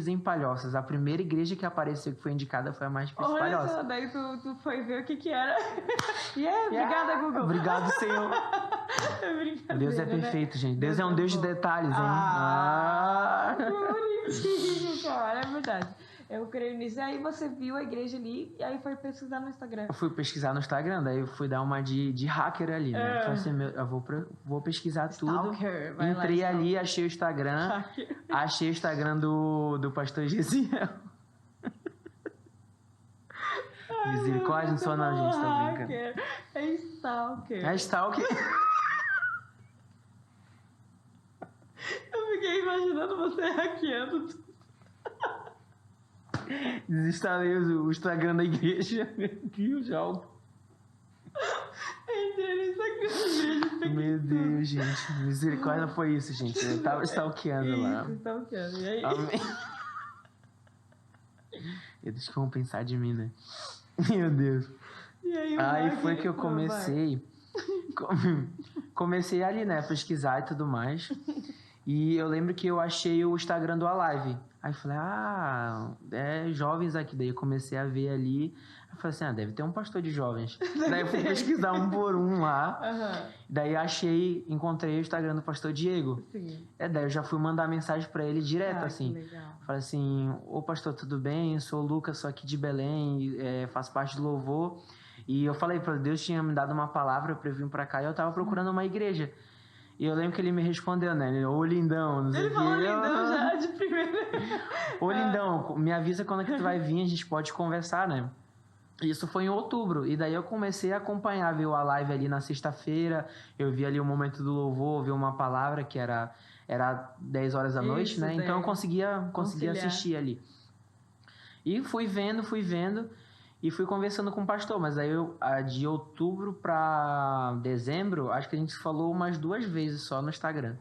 em Palhoças. A primeira igreja que apareceu, que foi indicada, foi a Mais de Cristo Palhoças. Olha só, daí tu foi ver o que era. Obrigada, Google. Obrigado, Senhor. Deus é perfeito, gente. Deus é um Deus de detalhes, hein? Que bonitinho, cara. É verdade. Eu creio nisso. E aí você viu a igreja ali e aí foi pesquisar no Instagram. Eu fui pesquisar no Instagram, daí eu fui dar uma de hacker ali, né? Eu falei assim, eu vou pesquisar Stalker, tudo. Entrei ali, achei o Instagram. Achei o Instagram do pastor Gesiel. Misericórdia, não sou não, gente, tá brincando. É Stalker. É Stalker. Eu fiquei imaginando você hackeando tudo. Desinstalei o Instagram da igreja. Meu jogo. Entrei no Instagram da igreja. Meu Deus, gente. Misericórdia foi isso, gente. Eu tava stalkeando lá. Stalkeando. E aí? Amém. Eles que vão pensar de mim, né? Meu Deus. E aí foi que eu comecei. Comecei ali, né? Pesquisar e tudo mais. E eu lembro que eu achei o Instagram do Alive. Aí eu falei, jovens aqui. Daí eu comecei a ver ali. Eu falei assim, deve ter um pastor de jovens. Daí eu fui pesquisar um por um lá. Daí encontrei o Instagram do pastor Diego. Sim. Daí eu já fui mandar mensagem pra ele direto, assim. Legal. Falei assim, ô pastor, tudo bem? Eu sou o Lucas, sou aqui de Belém, faço parte do louvor. E eu falei pra Deus, tinha me dado uma palavra pra eu vir pra cá. E eu tava procurando uma igreja. E eu lembro que ele me respondeu, né? Ô lindão, não sei o que. Ele falou lindão já de primeira. Ô lindão, me avisa quando é que tu vai vir, a gente pode conversar, né? Isso foi em outubro. E daí eu comecei a acompanhar, ver a live ali na sexta-feira. Eu vi ali o momento do louvor, vi uma palavra que era 10 horas da noite, né? Então eu conseguia assistir ali. E fui vendo. E fui conversando com o pastor, mas aí de outubro pra dezembro, acho que a gente falou umas 2 vezes só no Instagram.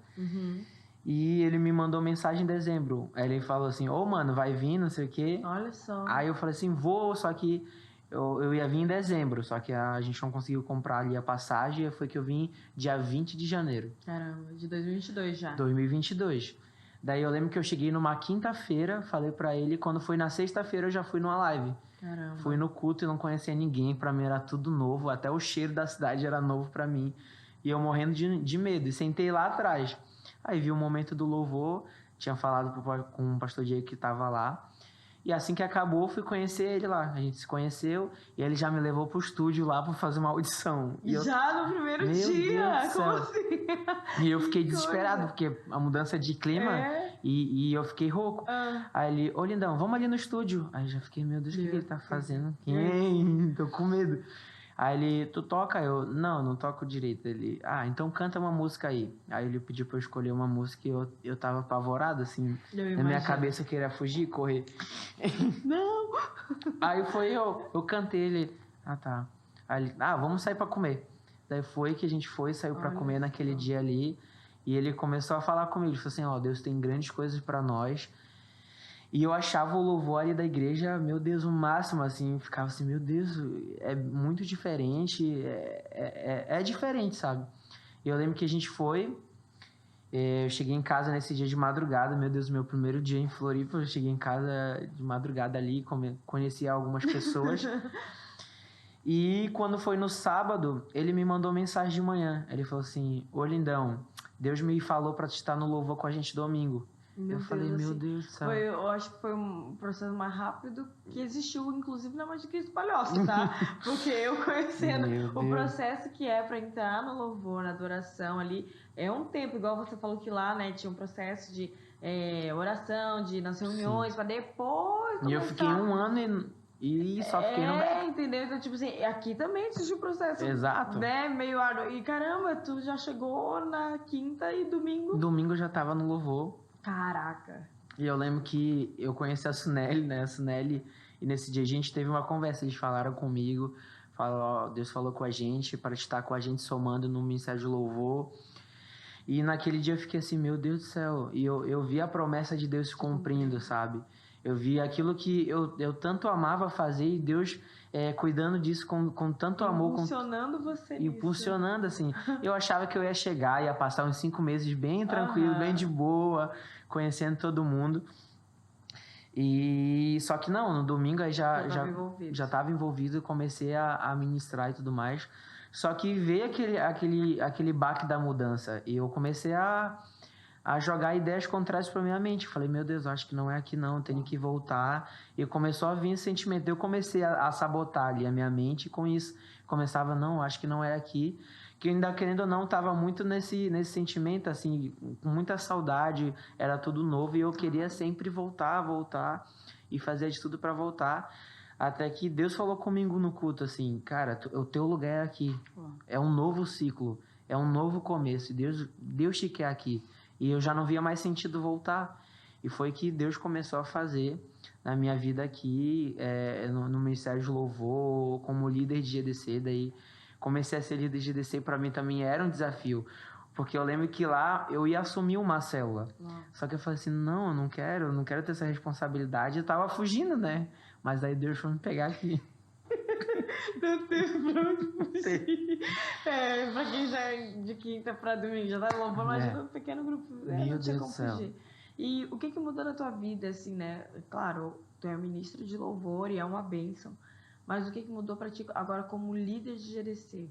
E ele me mandou mensagem em dezembro. Aí ele falou assim, mano, vai vir, não sei o quê. Olha só. Aí eu falei assim, vou, só que eu ia vir em dezembro, só que a gente não conseguiu comprar ali a passagem, foi que eu vim dia 20 de janeiro. Caramba, de 2022 já. 2022. Daí eu lembro que eu cheguei numa quinta-feira, falei pra ele, quando foi na sexta-feira eu já fui numa live. Caramba. Fui no culto e não conhecia ninguém, pra mim era tudo novo, até o cheiro da cidade era novo pra mim. E eu morrendo de medo, e sentei lá atrás. Aí vi o momento do louvor, tinha falado com o pastor Diego que tava lá. E assim que acabou, fui conhecer ele lá. A gente se conheceu e ele já me levou pro estúdio lá pra fazer uma audição. E Já no primeiro Meu dia? Deus do Como céu. assim? E eu fiquei Que desesperado, coisa. porque a mudança de clima É? e eu fiquei rouco. Ah, Aí ele, ô lindão, vamos ali no estúdio. Aí eu já fiquei, meu Deus, o que Meu ele tá Deus. fazendo? E aí? Tô com medo. Aí ele, tu toca? Eu, não toco direito. Ele, então canta uma música aí. Aí ele pediu pra eu escolher uma música e eu tava apavorado, assim. eu Na minha imagino. cabeça eu queria fugir, correr. Não! Aí foi eu cantei ele. Tá. Aí ele, vamos sair pra comer. Daí foi que a gente saiu pra Olha comer naquele só. dia ali. E ele começou a falar comigo. Ele falou assim, Deus tem grandes coisas pra nós. E eu achava o louvor ali da igreja, meu Deus, o máximo, assim. Ficava assim, meu Deus, é muito diferente. É diferente, sabe? E eu lembro que a gente foi... Eu cheguei em casa nesse dia de madrugada, meu Deus, meu primeiro dia em Floripa, eu cheguei em casa de madrugada ali, conheci algumas pessoas. E quando foi no sábado, ele me mandou mensagem de manhã. Ele falou assim, ô lindão, Deus me falou pra te estar no louvor com a gente domingo. Meu eu Deus, falei, meu assim, Deus do céu. eu acho que foi um processo mais rápido que existiu, inclusive, na Magia Cristo Palhoça, tá? Porque eu conhecendo Meu o Deus. processo que é pra entrar no louvor, na adoração ali, é um tempo, igual você falou que lá, né, tinha um processo de oração, de ir nas reuniões, pra depois E eu começar. fiquei um ano e só fiquei no back. Entendeu? Então, tipo assim, aqui também existe um processo, Exato. né, meio árduo. E caramba, tu já chegou na quinta e domingo. Domingo eu já tava no louvor. Caraca. E eu lembro que eu conheci a Suneli, né? A Suneli, e nesse dia a gente teve uma conversa. Eles falaram comigo, Deus falou com a gente para estar com a gente somando no Ministério de Louvor. E naquele dia eu fiquei assim, meu Deus do céu. E eu vi a promessa de Deus se cumprindo, sabe? Eu vi aquilo que eu tanto amava fazer e Deus cuidando disso com tanto amor. Impulsionando você nisso. Impulsionando, assim. Eu achava que eu ia chegar, ia passar uns 5 meses bem tranquilo, bem de boa, conhecendo todo mundo. E só que não, no domingo aí já estava envolvido, comecei a ministrar e tudo mais. Só que veio aquele baque da mudança e eu comecei a jogar ideias contrárias para minha mente. Falei, meu Deus, acho que não é aqui não, tenho que voltar. E começou a vir esse sentimento. Eu comecei a sabotar ali a minha mente e com isso começava, não, acho que não é aqui. Que ainda querendo ou não, estava muito nesse sentimento, assim, com muita saudade, era tudo novo e eu queria sempre voltar e fazer de tudo para voltar. Até que Deus falou comigo no culto, assim, cara, o teu lugar é aqui. É um novo ciclo, é um novo começo. Deus te quer aqui. E eu já não via mais sentido voltar. E foi que Deus começou a fazer na minha vida aqui, no Ministério de Louvor, como líder de GDC. Daí comecei a ser líder de GDC, para mim também era um desafio. Porque eu lembro que lá eu ia assumir uma célula. Só que eu falei assim, não, eu não quero ter essa responsabilidade. Eu tava fugindo, né? Mas daí Deus foi me pegar aqui. Meu Deus, pra onde fugir? Pra quem já é de quinta pra domingo, já tá louvando, imagina um pequeno grupo. Meu Deus do céu. Fugir. E o que mudou na tua vida, assim, né? Claro, tu é ministro de louvor e é uma bênção. Mas o que mudou pra ti agora como líder de GDC?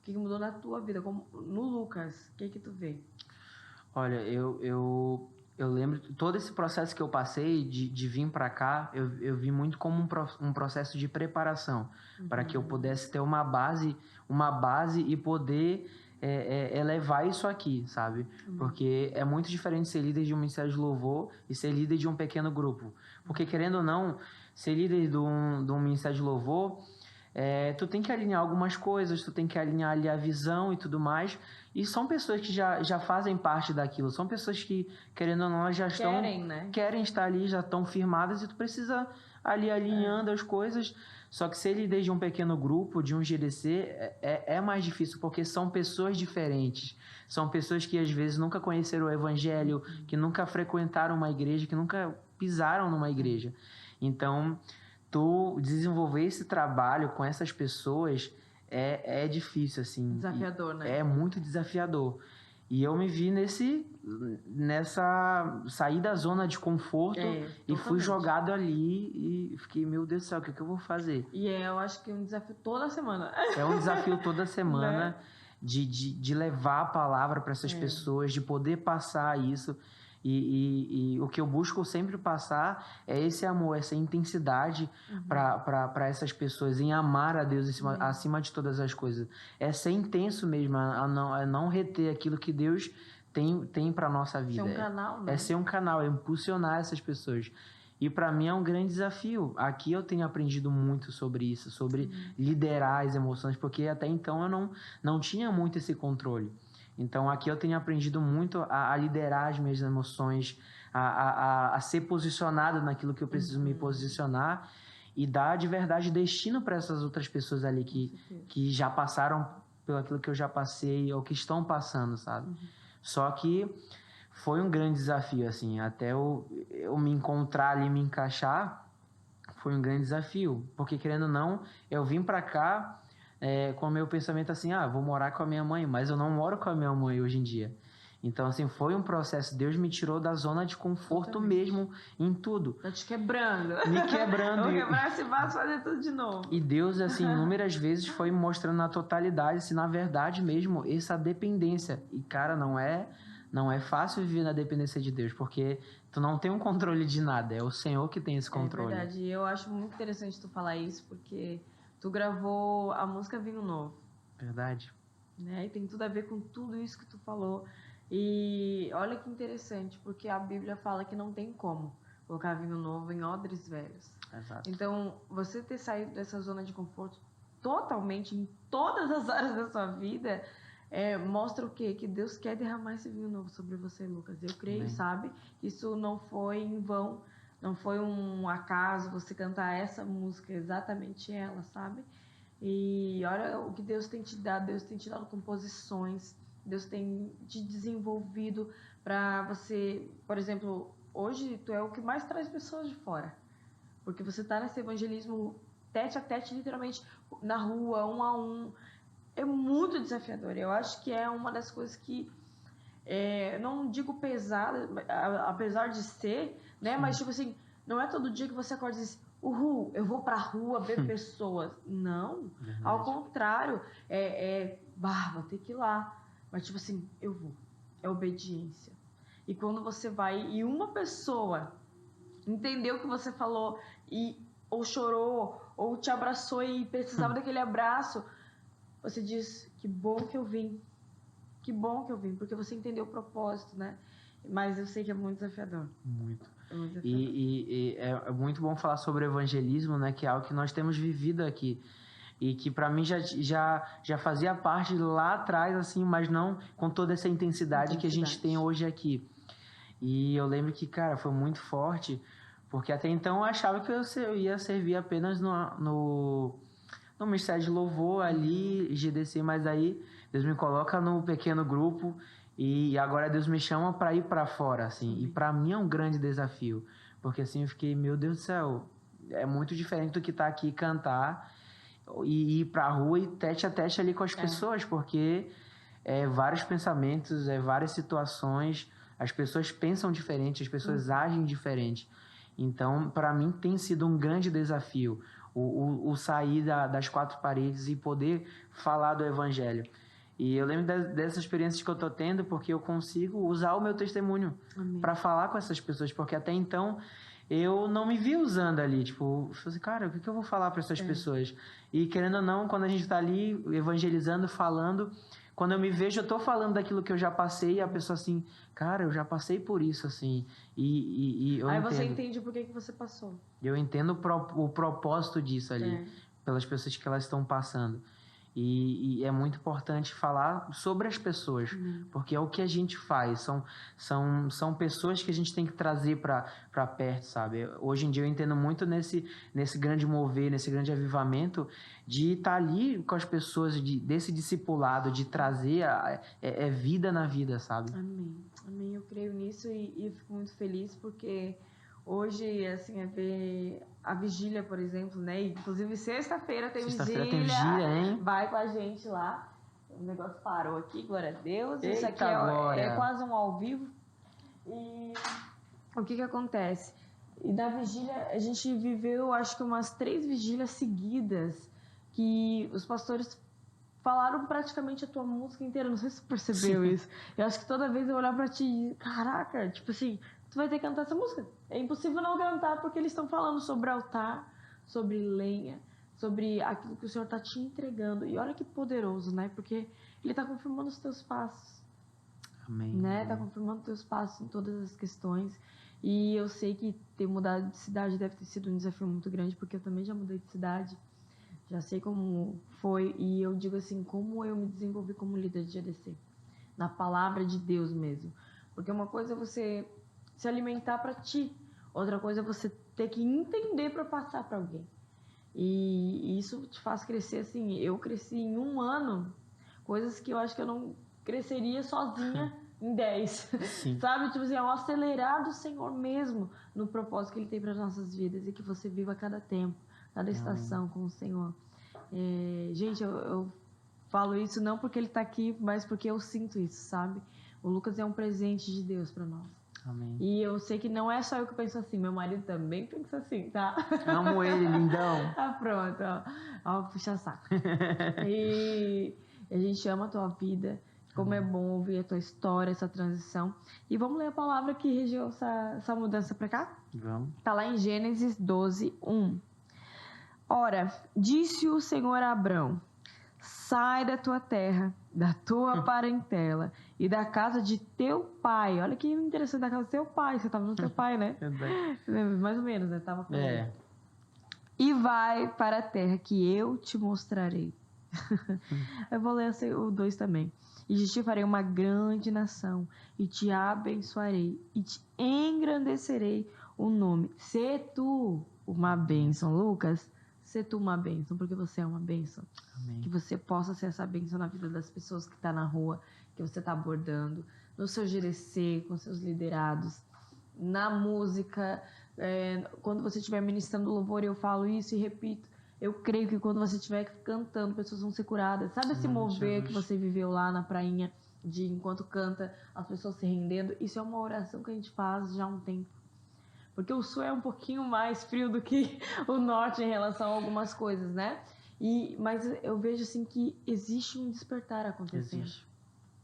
O que mudou na tua vida, no Lucas? O que tu vê? Olha, eu lembro todo esse processo que eu passei de vir para cá, eu vi muito como um processo de preparação para que eu pudesse ter uma base e poder elevar isso aqui, sabe? Porque é muito diferente ser líder de um ministério de louvor e ser líder de um pequeno grupo. Porque, querendo ou não, ser líder de um ministério de louvor, tu tem que alinhar algumas coisas, tu tem que alinhar ali a visão e tudo mais. E são pessoas que já fazem parte daquilo. São pessoas que, querendo ou não, já querem estar ali, já estão firmadas e tu precisa ali alinhando as coisas. Só que ser líder de um pequeno grupo, de um GDC, é mais difícil, porque são pessoas diferentes. São pessoas que, às vezes, nunca conheceram o evangelho, que nunca frequentaram uma igreja, que nunca pisaram numa igreja. Então, tu desenvolver esse trabalho com essas pessoas é difícil, assim. Desafiador, né? É muito desafiador. E eu me vi nessa... Sair da zona de conforto e fui jogado ali e fiquei, meu Deus do céu, o que eu vou fazer? E eu acho que é um desafio toda semana. É um desafio toda semana, né? de levar a palavra para essas pessoas, de poder passar isso. E o que eu busco sempre passar é esse amor, essa intensidade para essas pessoas, em amar a Deus acima de todas as coisas. É ser intenso mesmo, a não reter aquilo que Deus tem para nossa vida. Ser um canal, né? É ser um canal, é impulsionar essas pessoas. E para mim é um grande desafio. Aqui eu tenho aprendido muito sobre isso, sobre liderar as emoções, porque até então eu não tinha muito esse controle. Então aqui eu tenho aprendido muito a liderar as minhas emoções, a ser posicionado naquilo que eu preciso me posicionar e dar de verdade destino para essas outras pessoas ali que já passaram pelo aquilo que eu já passei ou que estão passando, sabe? Só que foi um grande desafio, assim, até eu me encontrar ali, me encaixar, foi um grande desafio, porque querendo ou não, eu vim pra cá com o meu pensamento assim, vou morar com a minha mãe, mas eu não moro com a minha mãe hoje em dia. Então, assim, foi um processo, Deus me tirou da zona de conforto mesmo em tudo. Tá te quebrando. Me quebrando. Eu vou quebrar esse vaso e fazer tudo de novo. E Deus, assim, inúmeras vezes foi me mostrando na totalidade, se na verdade mesmo, essa dependência. E, cara, não é fácil viver na dependência de Deus, porque tu não tem um controle de nada, é o Senhor que tem esse controle. É verdade, e eu acho muito interessante tu falar isso, porque tu gravou a música Vinho Novo. Verdade. Né? E tem tudo a ver com tudo isso que tu falou. E olha que interessante, porque a Bíblia fala que não tem como colocar vinho novo em odres velhos. Exato. Então, você ter saído dessa zona de conforto totalmente em todas as áreas da sua vida... mostra o quê? Que Deus quer derramar esse vinho novo sobre você, Lucas. Eu creio, sabe? Isso não foi em vão, não foi um acaso você cantar essa música, exatamente ela, sabe? E olha o que Deus tem te dado composições, Deus tem te desenvolvido para você, por exemplo, hoje tu é o que mais traz pessoas de fora, porque você tá nesse evangelismo tete a tete, literalmente, na rua, um a um. É muito desafiador. Eu acho que é uma das coisas que, não digo pesada, apesar de ser, né? Mas, tipo assim, não é todo dia que você acorda e diz, uhul, eu vou pra rua ver pessoas. Não. Verdade. Ao contrário, vou ter que ir lá. Mas, tipo assim, eu vou. É obediência. E quando você vai e uma pessoa entendeu o que você falou ou chorou, ou te abraçou e precisava daquele abraço... Você diz, que bom que eu vim, porque você entendeu o propósito, né? Mas eu sei que é muito desafiador. Muito. É muito desafiador. E é muito bom falar sobre evangelismo, né? Que é algo que nós temos vivido aqui. E que para mim já fazia parte lá atrás, assim, mas não com toda essa intensidade que a gente tem hoje aqui. E eu lembro que, cara, foi muito forte, porque até então eu achava que eu ia servir apenas no Ministério de Louvor ali, GDC, mas aí Deus me coloca no pequeno grupo e agora Deus me chama para ir para fora, assim. E para mim é um grande desafio, porque assim eu fiquei, meu Deus do céu, é muito diferente do que estar aqui e cantar e ir para a rua e tete a tete ali com as pessoas, porque vários pensamentos, várias situações, as pessoas pensam diferente, as pessoas agem diferente. Então, para mim tem sido um grande desafio o sair das quatro paredes e poder falar do evangelho. E eu lembro dessas experiências que eu tô tendo, porque eu consigo usar o meu testemunho para falar com essas pessoas, porque até então eu não me via usando ali, tipo, eu falei, cara, o que eu vou falar para essas pessoas? E querendo ou não, quando a gente tá ali evangelizando, falando, quando eu me vejo, eu tô falando daquilo que eu já passei, e a pessoa assim, cara, eu já passei por isso, assim, e eu Aí entendo. você entende por que você passou. Eu entendo o propósito disso ali, pelas pessoas que elas estão passando. E é muito importante falar sobre as pessoas, porque é o que a gente faz, são pessoas que a gente tem que trazer para perto, sabe? Hoje em dia eu entendo muito nesse grande mover, nesse grande avivamento, de estar ali com as pessoas, desse discipulado, de trazer vida na vida, sabe? Amém. Eu creio nisso e eu fico muito feliz porque Hoje, assim, é ver a vigília, por exemplo, né? Inclusive, sexta-feira tem Sexta-feira vigília. tem vigília, hein? Vai com a gente lá. O negócio parou aqui, glória a Deus. Isso Eita, aqui é quase um ao vivo. E o que acontece? E da vigília, a gente viveu, acho que umas 3 vigílias seguidas, que os pastores falaram praticamente a tua música inteira. Não sei se você percebeu isso. Eu acho que toda vez eu olhar pra ti e, caraca, tipo assim, tu vai ter que cantar essa música. É impossível não cantar, porque eles estão falando sobre altar, sobre lenha, sobre aquilo que o Senhor tá te entregando. E olha que poderoso, né? Porque Ele tá confirmando os teus passos. Amém. Né? Tá confirmando os teus passos em todas as questões. E eu sei que ter mudado de cidade deve ter sido um desafio muito grande, porque eu também já mudei de cidade. Já sei como foi, e eu digo assim, como eu me desenvolvi como líder de GDC. Na palavra de Deus mesmo. Porque uma coisa é você se alimentar para ti, outra coisa é você ter que entender para passar para alguém. E isso te faz crescer assim. Eu cresci em 1 ano, coisas que eu acho que eu não cresceria sozinha em 10. Sim. Sabe? Tipo assim, é um acelerar do Senhor mesmo no propósito que Ele tem para nossas vidas, e que você viva cada tempo, cada estação com o Senhor. Gente, eu falo isso não porque ele tá aqui, mas porque eu sinto isso, sabe? O Lucas é um presente de Deus para nós. Amém. E eu sei que não é só eu que penso assim, meu marido também pensa assim, tá? Amo ele, lindão. Ah, pronto, ó, puxa saco. E a gente ama a tua vida, como é bom ouvir a tua história, essa transição. E vamos ler a palavra que regeu essa mudança para cá? Vamos. Tá lá em Gênesis 12, 1. Ora, disse o Senhor a Abrão: sai da tua terra, da tua parentela e da casa de teu pai. Olha que interessante, da casa do teu pai. Você estava no teu pai, né? Mais ou menos, né? Tava com ele. E vai para a terra que eu te mostrarei. Eu vou ler o 2 também. E te farei uma grande nação, e te abençoarei, e te engrandecerei o nome. Sê tu uma bênção, Lucas. Ser tu uma bênção, porque você é uma bênção. Amém. Que você possa ser essa bênção na vida das pessoas que estão na rua, que você está abordando, no seu GDC, com seus liderados, na música. Quando você estiver ministrando louvor, eu falo isso e repito. Eu creio que quando você estiver cantando, pessoas vão ser curadas. Sabe esse mover que você viveu lá na prainha, de enquanto canta, as pessoas se rendendo? Isso é uma oração que a gente faz já há um tempo. Porque o sul é um pouquinho mais frio do que o norte em relação a algumas coisas, né? Mas eu vejo assim que existe um despertar acontecendo. Existe.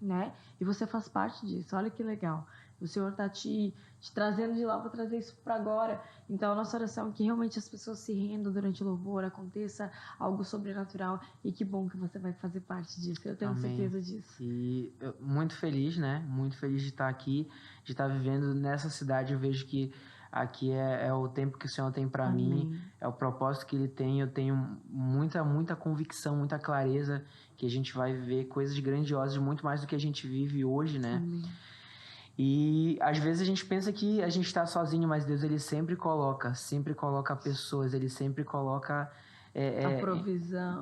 Né? E você faz parte disso. Olha que legal. O Senhor está te trazendo de lá para trazer isso para agora. Então a nossa oração é que realmente as pessoas se rendam durante o louvor, aconteça algo sobrenatural, e que bom que você vai fazer parte disso. Eu tenho certeza disso. E muito feliz, né? Muito feliz de estar aqui, de estar vivendo nessa cidade. Eu vejo que aqui é o tempo que o Senhor tem para mim, é o propósito que Ele tem. Eu tenho muita convicção, muita clareza que a gente vai viver coisas grandiosas, muito mais do que a gente vive hoje, né? Amém. E às vezes a gente pensa que a gente está sozinho, mas Deus, Ele sempre coloca pessoas, Ele sempre coloca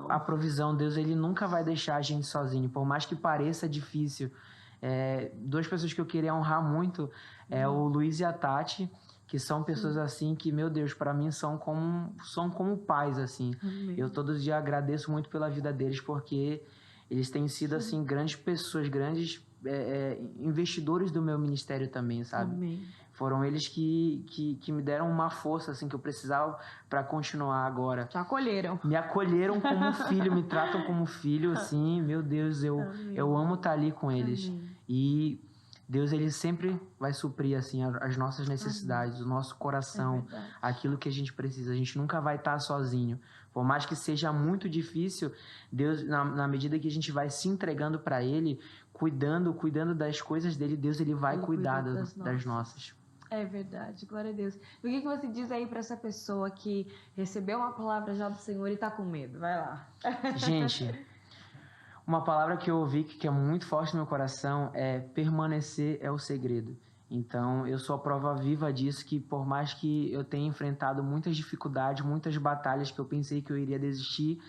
a provisão. Deus, Ele nunca vai deixar a gente sozinho, por mais que pareça difícil. 2 pessoas que eu queria honrar muito é o Luiz e a Tati, que são pessoas assim que, meu Deus, para mim são como pais, assim. Amém. Eu todo dia agradeço muito pela vida deles, porque eles têm sido, assim, grandes pessoas, grandes investidores do meu ministério também, sabe? Amém. Foram eles que me deram uma força, assim, que eu precisava para continuar agora. Te acolheram. Me acolheram como filho, me tratam como filho, assim, meu Deus, eu amo estar ali com eles. Amém. E Deus, Ele sempre vai suprir, assim, as nossas necessidades, o nosso coração, aquilo que a gente precisa. A gente nunca vai estar sozinho. Por mais que seja muito difícil, Deus, na medida que a gente vai se entregando para Ele, cuidando das coisas dele, Deus, Ele vai cuidar das nossas. É verdade, glória a Deus. O que você diz aí para essa pessoa que recebeu uma palavra já do Senhor e está com medo? Vai lá. Gente, uma palavra que eu ouvi que é muito forte no meu coração é: permanecer é o segredo. Então, eu sou a prova viva disso, que por mais que eu tenha enfrentado muitas dificuldades, muitas batalhas que eu pensei que eu iria desistir,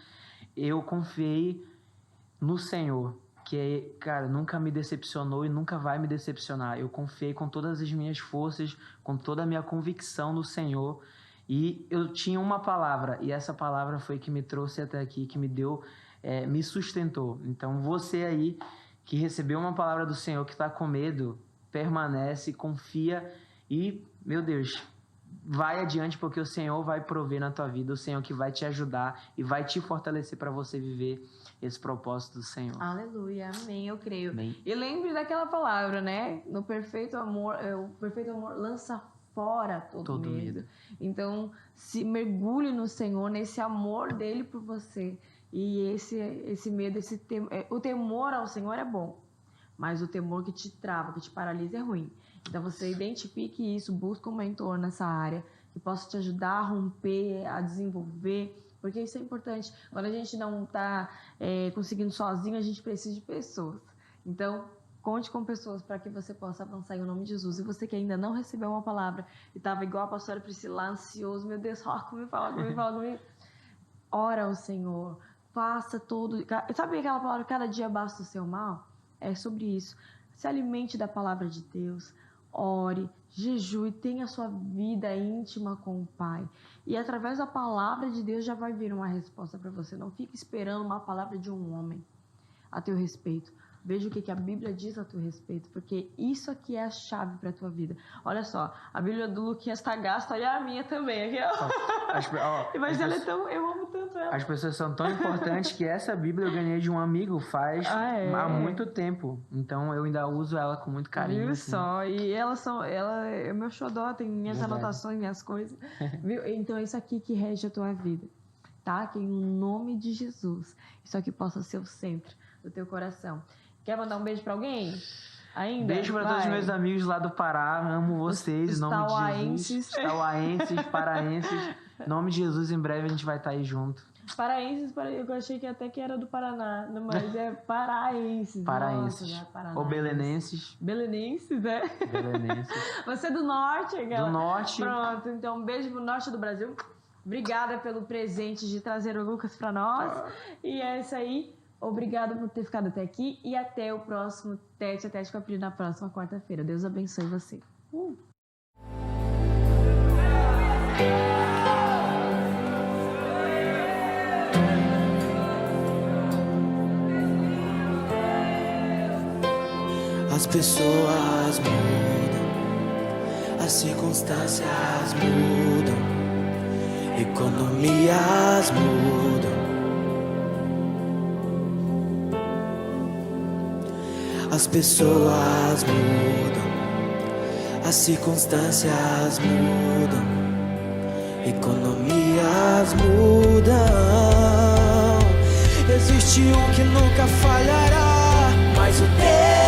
eu confiei no Senhor, que, cara, nunca me decepcionou e nunca vai me decepcionar. Eu confiei com todas as minhas forças, com toda a minha convicção no Senhor. E eu tinha uma palavra, e essa palavra foi que me trouxe até aqui, que me deu, me sustentou. Então, você aí que recebeu uma palavra do Senhor, que está com medo, permanece, confia e, meu Deus, vai adiante, porque o Senhor vai prover na tua vida, o Senhor que vai te ajudar e vai te fortalecer para você viver esse propósito do Senhor. Aleluia, amém, eu creio. Amém. E lembre daquela palavra, né? No perfeito amor, o perfeito amor lança fora todo medo. Então, se mergulhe no Senhor, nesse amor dele por você. E esse medo, o temor ao Senhor é bom, mas o temor que te trava, que te paralisa é ruim. Então, você identifique isso, busca um mentor nessa área que possa te ajudar a romper, a desenvolver, porque isso é importante. Quando a gente não está conseguindo sozinho, a gente precisa de pessoas. Então, conte com pessoas para que você possa avançar em nome de Jesus. E você que ainda não recebeu uma palavra e estava igual a pastora Priscila, ansioso, meu Deus, fala comigo. Ora ao Senhor, faça todo... Sabe aquela palavra, cada dia basta o seu mal? É sobre isso. Se alimente da palavra de Deus, ore, jejue, tenha a sua vida íntima com o Pai. E através da palavra de Deus já vai vir uma resposta para você. Não fique esperando uma palavra de um homem a teu respeito. Veja o que a Bíblia diz a teu respeito, porque isso aqui é a chave para a tua vida. Olha só, a Bíblia do Luquinhas está gasta e a minha também. Aqui, ó. Mas ela eu amo tanto ela. As pessoas são tão importantes que essa Bíblia eu ganhei de um amigo há muito tempo. Então eu ainda uso ela com muito carinho. Viu assim. só? E ela é meu xodó, tem minhas anotações, minhas coisas. Viu? Então é isso aqui que rege a tua vida. Tá? Que em nome de Jesus, isso aqui possa ser o centro do teu coração. Quer mandar um beijo pra alguém? Ainda? Beijo pra todos os meus amigos lá do Pará. Amo vocês. Em nome de Jesus. Tauaenses, paraenses. Em nome de Jesus, em breve a gente vai estar aí junto. Paraenses, eu achei que até que era do Paraná, mas é paraenses. Paraenses. Nossa, ou belenenses. Belenenses, é? Belenenses. Você é do norte, galera? Do norte. Pronto, então um beijo pro norte do Brasil. Obrigada pelo presente de trazer o Lucas pra nós. E é isso aí. Obrigada por ter ficado até aqui e até o próximo Tete a Tete com a Pri na próxima quarta-feira. Deus abençoe você. As pessoas mudam, as circunstâncias mudam, economias mudam. As pessoas mudam, as circunstâncias mudam, economias mudam. Existe um que nunca falhará, mas o Deus